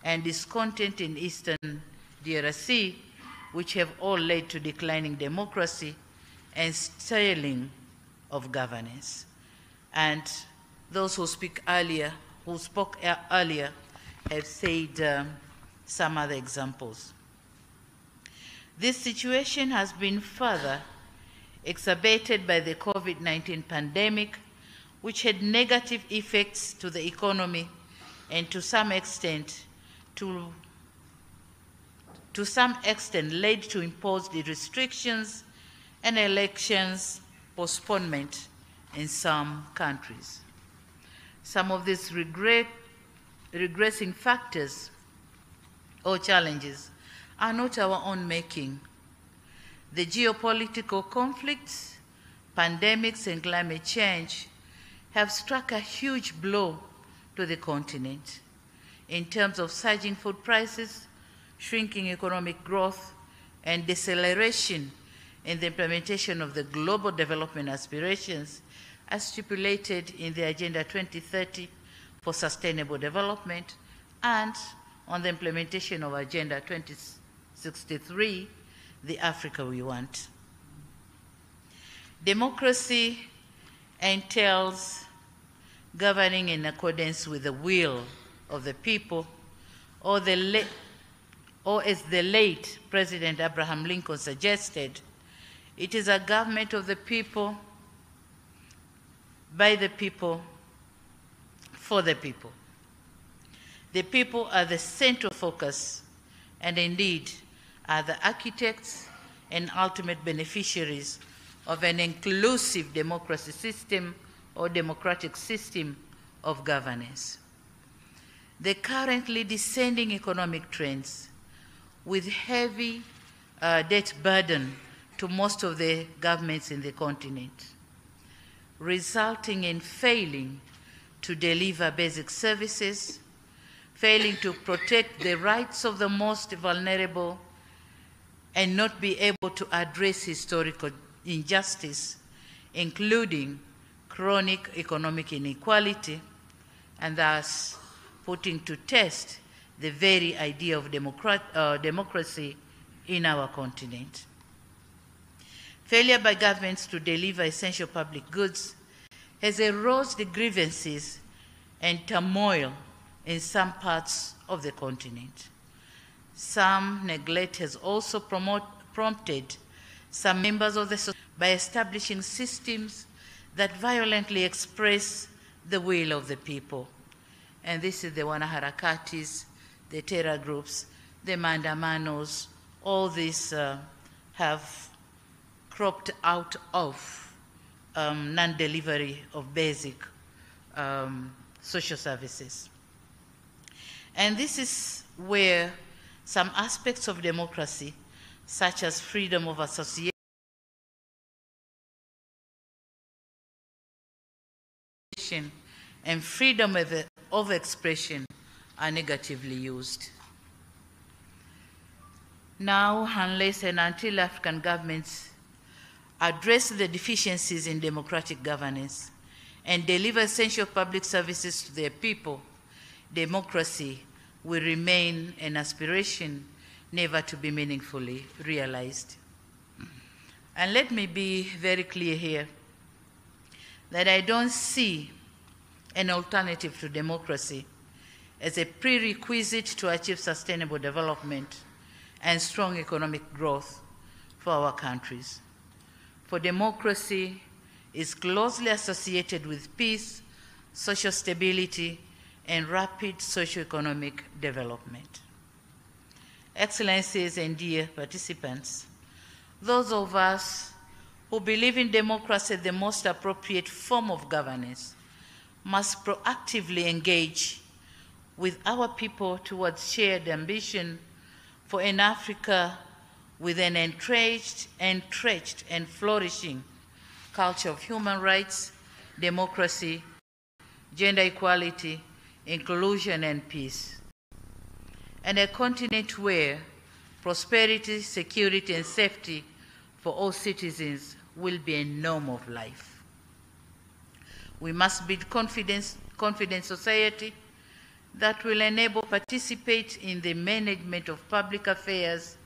and discontent in Eastern DRC, which have all led to declining democracy and stalling of governance. And those who spoke earlier have said some other examples. This situation has been further exacerbated by the COVID-19 pandemic, which had negative effects to the economy and to some extent led to imposed restrictions and elections postponement in some countries. Some of these regressing factors or challenges are not our own making. The geopolitical conflicts, pandemics, and climate change have struck a huge blow to the continent in terms of surging food prices, shrinking economic growth, and deceleration in the implementation of the global development aspirations as stipulated in the Agenda 2030 for Sustainable Development and on the implementation of Agenda 2063, the Africa we want. Democracy entails governing in accordance with the will of the people, or as the late President Abraham Lincoln suggested, it is a government of the people, by the people, for the people. The people are the central focus and indeed are the architects and ultimate beneficiaries of an inclusive democracy system or democratic system of governance. The currently descending economic trends with heavy debt burden to most of the governments in the continent, resulting in failing to deliver basic services, failing to protect the rights of the most vulnerable, and not be able to address historical injustice, including chronic economic inequality, and thus putting to test the very idea of democracy in our continent. Failure by governments to deliver essential public goods has eroded the grievances and turmoil in some parts of the continent. Some neglect has also prompted some members of the society by establishing systems that violently express the will of the people. And this is the wanaharakatis, the terror groups, the mandamanos, all these have cropped out of non-delivery of basic social services. And this is where some aspects of democracy, such as freedom of association and freedom of expression, are negatively used. Now, unless and until African governments address the deficiencies in democratic governance and deliver essential public services to their people, democracy will remain an aspiration never to be meaningfully realized. And let me be very clear here that I don't see an alternative to democracy as a prerequisite to achieve sustainable development and strong economic growth for our countries. For democracy is closely associated with peace, social stability, and rapid socio-economic development. Excellencies and dear participants, those of us who believe in democracy as the most appropriate form of governance must proactively engage with our people towards shared ambition for an Africa with an entrenched and flourishing culture of human rights, democracy, gender equality, inclusion, and peace. And a continent where prosperity, security, and safety for all citizens will be a norm of life. We must build confident society that will enable participate in the management of public affairs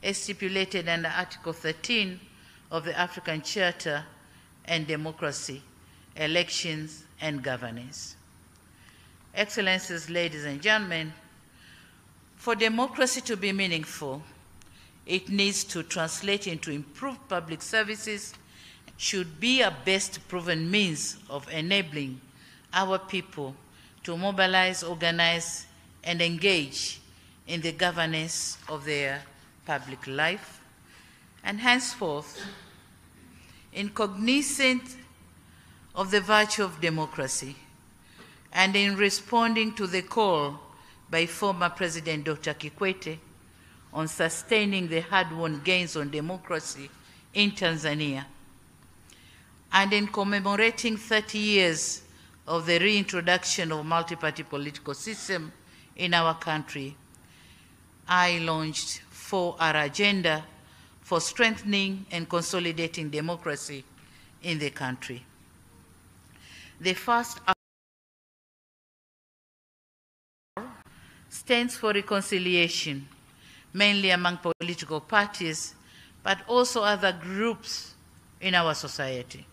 as stipulated under Article 13 of the African Charter and democracy, elections, and governance. Excellencies, ladies and gentlemen, for democracy to be meaningful, it needs to translate into improved public services, should be a best proven means of enabling our people to mobilize, organize, and engage in the governance of their public life. And henceforth, in cognizant of the virtue of democracy, and in responding to the call by former President Dr. Kikwete on sustaining the hard-won gains on democracy in Tanzania, and in commemorating 30 years of the reintroduction of multi-party political system in our country, I launched our agenda for strengthening and consolidating democracy in the country. The first stands for reconciliation, mainly among political parties, but also other groups in our society.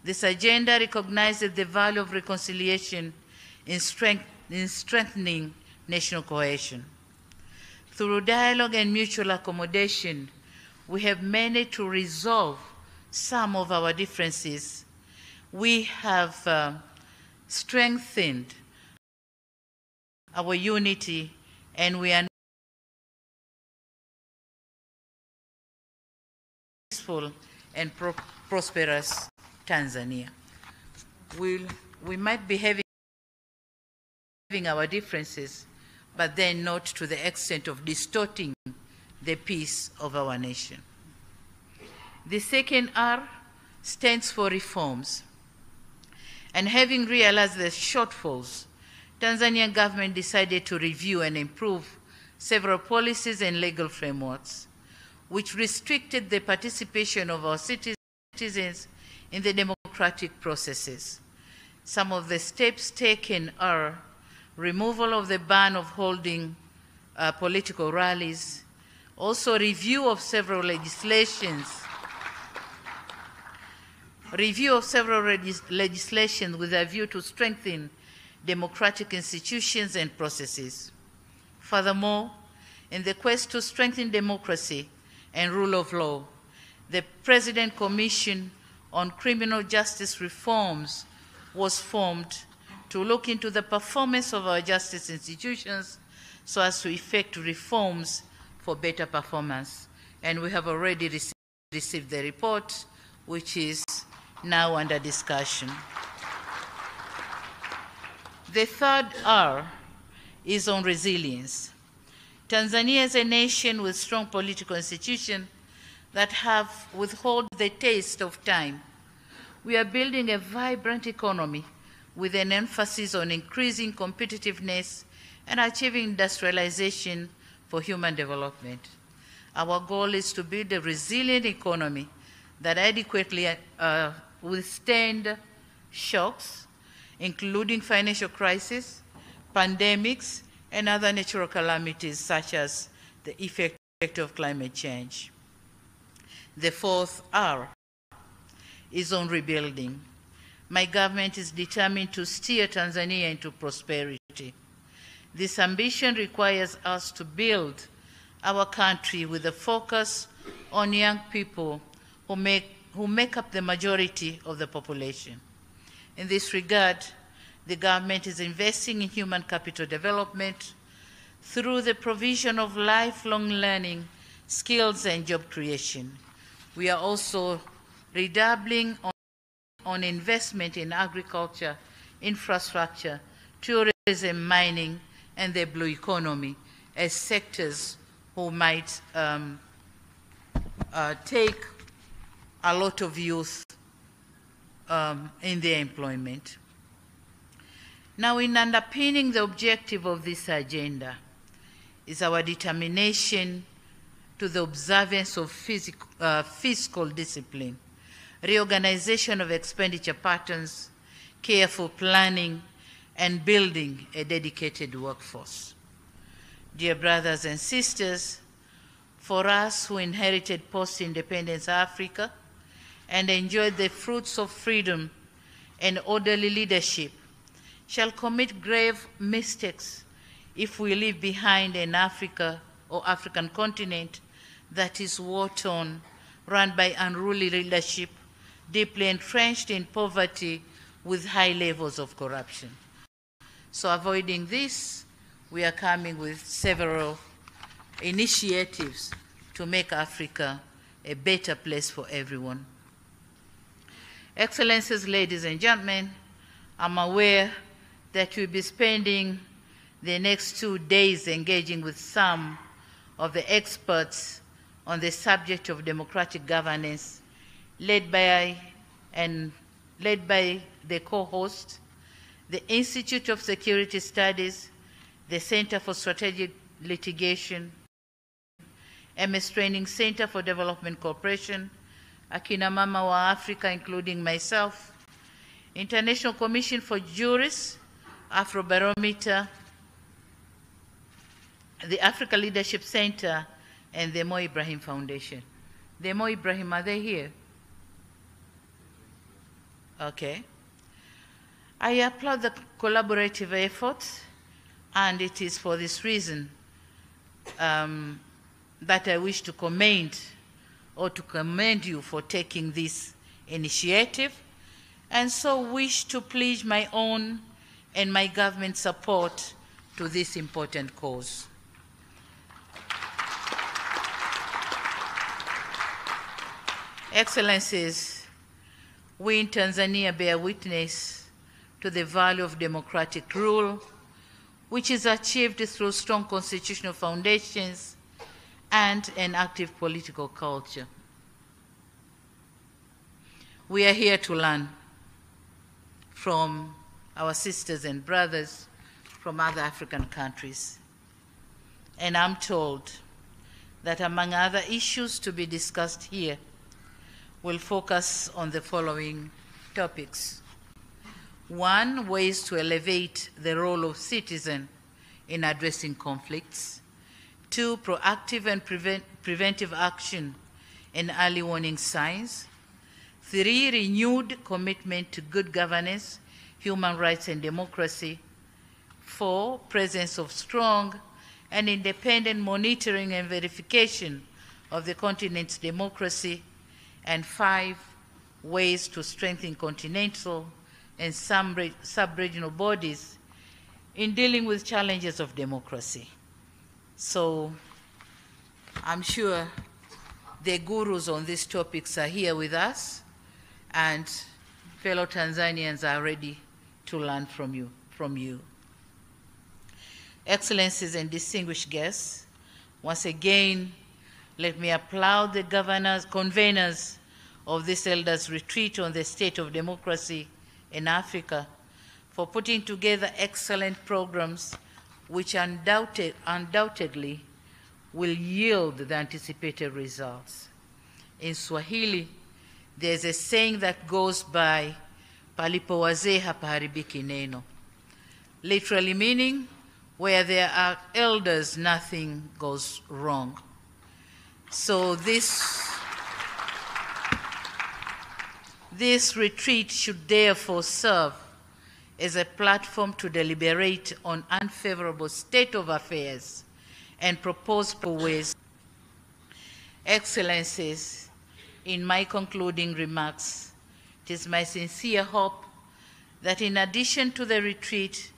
This agenda recognizes the value of reconciliation in strengthening national cohesion. Through dialogue and mutual accommodation, we have managed to resolve some of our differences. We have strengthened our unity, and we are peaceful and prosperous Tanzania. We might be having our differences, but then not to the extent of distorting the peace of our nation. The second R stands for reforms. And having realized the shortfalls, Tanzanian government decided to review and improve several policies and legal frameworks, which restricted the participation of our citizens in the democratic processes. Some of the steps taken are removal of the ban of holding political rallies, also review of several legislations with a view to strengthen democratic institutions and processes. Furthermore, in the quest to strengthen democracy and rule of law, the President Commission on Criminal Justice Reforms was formed to look into the performance of our justice institutions so as to effect reforms for better performance. And we have already received the report, which is now under discussion. The third R is on resilience. Tanzania is a nation with strong political institutions that have withheld the taste of time. We are building a vibrant economy with an emphasis on increasing competitiveness and achieving industrialization for human development. Our goal is to build a resilient economy that adequately withstand shocks, including financial crisis, pandemics, and other natural calamities such as the effect of climate change. The fourth R is on rebuilding. My government is determined to steer Tanzania into prosperity. This ambition requires us to build our country with a focus on young people who make up the majority of the population. In this regard, the government is investing in human capital development through the provision of lifelong learning, skills, and job creation. We are also redoubling on investment in agriculture, infrastructure, tourism, mining, and the blue economy as sectors who might take a lot of youth in their employment. Now, in underpinning the objective of this agenda is our determination to the observance of fiscal discipline, reorganization of expenditure patterns, careful planning, and building a dedicated workforce. Dear brothers and sisters, for us who inherited post-independence Africa and enjoyed the fruits of freedom and orderly leadership, shall commit grave mistakes if we leave behind an Africa or African continent that is war-torn, run by unruly leadership, deeply entrenched in poverty with high levels of corruption. So avoiding this, we are coming with several initiatives to make Africa a better place for everyone. Excellencies, ladies and gentlemen, I'm aware that we'll be spending the next 2 days engaging with some of the experts on the subject of democratic governance, led by the co-host, the Institute of Security Studies, the Center for Strategic Litigation, MS Training Center for Development Cooperation, Akina Mama wa Africa, including myself, International Commission for Jurists, Afrobarometer, the Africa Leadership Center, and the Mo Ibrahim Foundation. The Mo Ibrahim, are they here? Okay. I applaud the collaborative efforts, and it is for this reason that I wish to commend you for taking this initiative, and so wish to pledge my own and my government support to this important cause. Excellencies, we in Tanzania bear witness to the value of democratic rule, which is achieved through strong constitutional foundations and an active political culture. We are here to learn from our sisters and brothers from other African countries. And I'm told that among other issues to be discussed here, we'll focus on the following topics. 1, ways to elevate the role of citizen in addressing conflicts. 2, proactive and preventive action and early warning signs. 3, renewed commitment to good governance, human rights and democracy. 4, presence of strong and independent monitoring and verification of the continent's democracy. And 5, ways to strengthen continental and sub-regional bodies in dealing with challenges of democracy. So I'm sure the gurus on these topics are here with us, and fellow Tanzanians are ready to learn from you. Excellencies and distinguished guests, once again, let me applaud the conveners of this Elders Retreat on the state of democracy in Africa for putting together excellent programs which undoubtedly will yield the anticipated results. In Swahili, there's a saying that goes by, palipo wazee hapaharibiki neno, literally meaning, where there are elders, nothing goes wrong. So this retreat should therefore serve as a platform to deliberate on unfavorable state of affairs and propose ways. Excellencies, in my concluding remarks, it is my sincere hope that in addition to the retreat,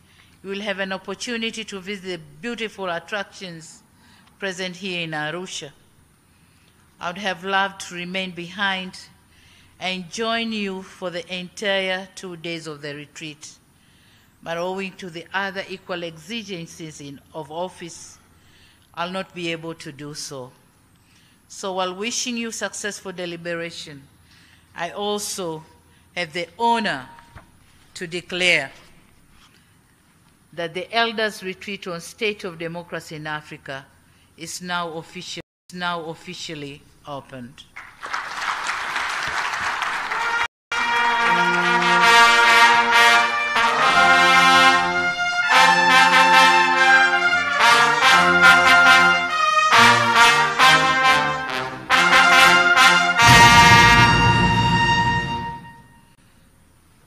you will have an opportunity to visit the beautiful attractions present here in Arusha. I would have loved to remain behind and join you for the entire 2 days of the retreat, but owing to the other equal exigencies of office, I'll not be able to do so. So while wishing you successful deliberation, I also have the honor to declare that the Elders Retreat on State of Democracy in Africa is now officially opened.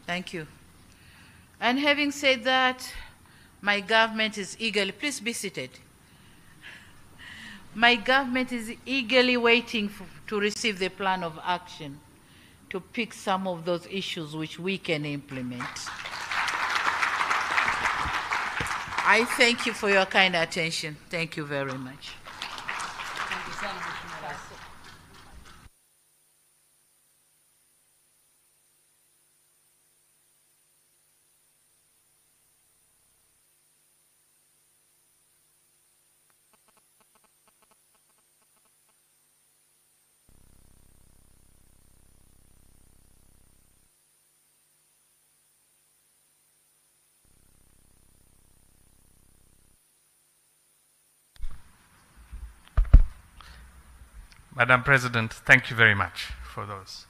Thank you. And having said that, my government is eagerly, please be seated. My government is eagerly waiting to receive the plan of action to pick some of those issues which we can implement. I thank you for your kind attention. Thank you very much. Madam President, thank you very much for those.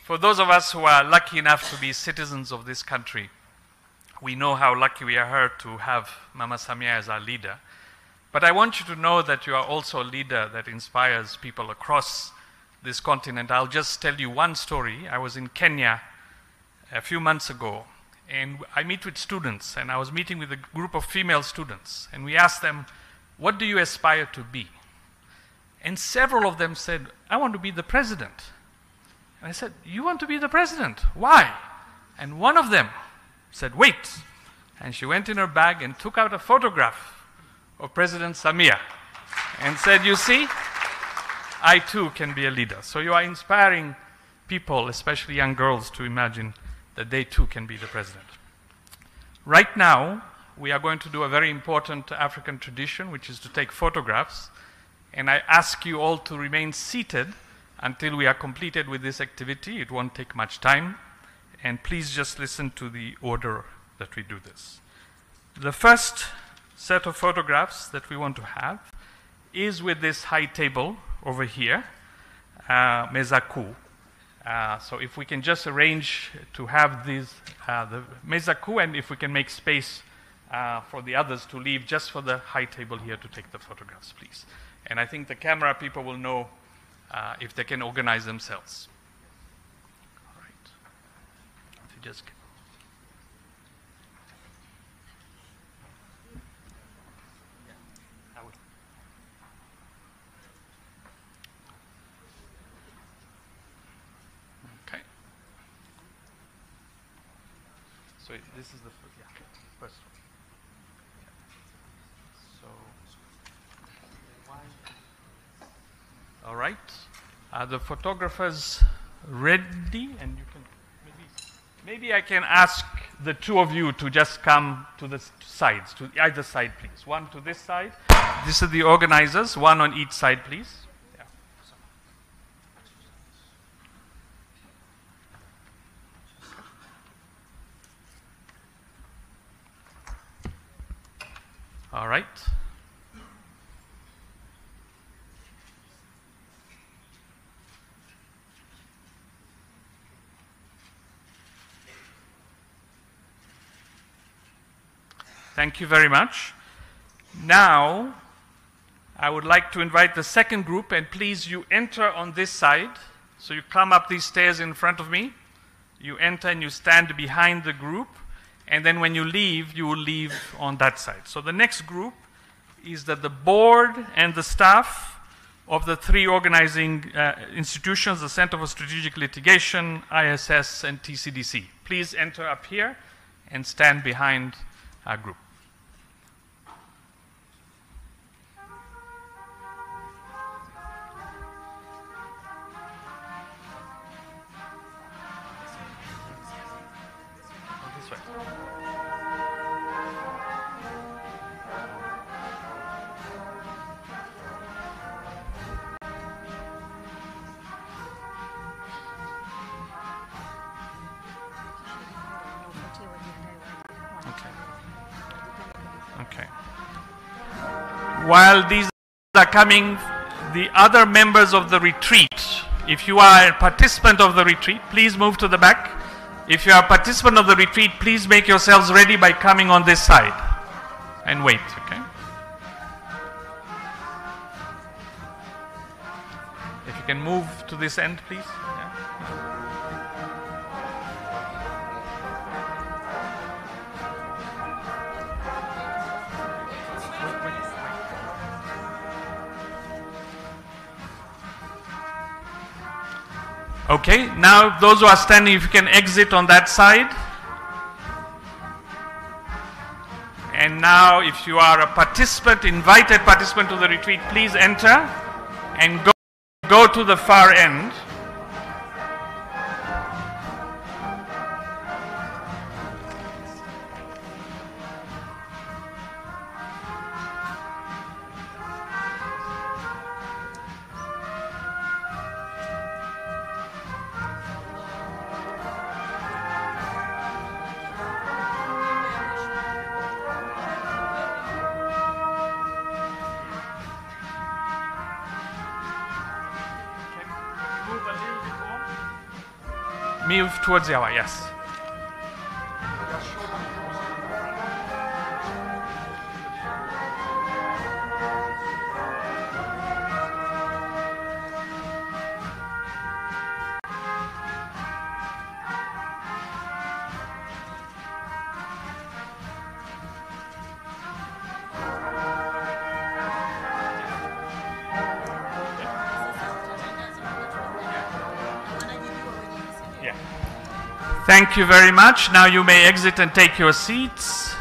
For those of us who are lucky enough to be citizens of this country, we know how lucky we are to have Mama Samia as our leader. But I want you to know that you are also a leader that inspires people across this continent. I'll just tell you one story. I was in Kenya a few months ago, and I meet with students, and I was meeting with a group of female students, and we asked them, what do you aspire to be? And several of them said, I want to be the president. And I said, you want to be the president? Why? And one of them said, wait. And she went in her bag and took out a photograph of President Samia and said, you see, I too can be a leader. So you are inspiring people, especially young girls, to imagine that they too can be the president. Right now, we are going to do a very important African tradition, which is to take photographs. And I ask you all to remain seated until we are completed with this activity. It won't take much time. And please just listen to the order that we do this. The first set of photographs that we want to have is with this high table over here, Meza Kuu. So if we can just arrange to have these, the Meza Kuu, and if we can make space for the others to leave just for the high table here to take the photographs, please. And I think the camera people will know if they can organize themselves. All right. If you just So this is the first one. So, all right. Are the photographers ready? And you can maybe I can ask the two of you to just come to the sides, to either side, please. One to this side. This is the organizers. One on each side, please. All right. Thank you very much. Now, I would like to invite the second group, and please, you enter on this side. So you come up these stairs in front of me. You enter and you stand behind the group. And then when you leave, you will leave on that side. So the next group is that the board and the staff of the three organizing institutions, the Center for Strategic Litigation, ISS, and TCDC. Please enter up here and stand behind our group. While these are coming, the other members of the retreat, if you are a participant of the retreat, please move to the back. If you are a participant of the retreat, please make yourselves ready by coming on this side and wait, okay? If you can move to this end, please. Okay, now those who are standing, if you can exit on that side. And now if you are a participant, invited participant to the retreat, please enter and go to the far end. Move towards the hour, yes. Thank you very much. Now you may exit and take your seats.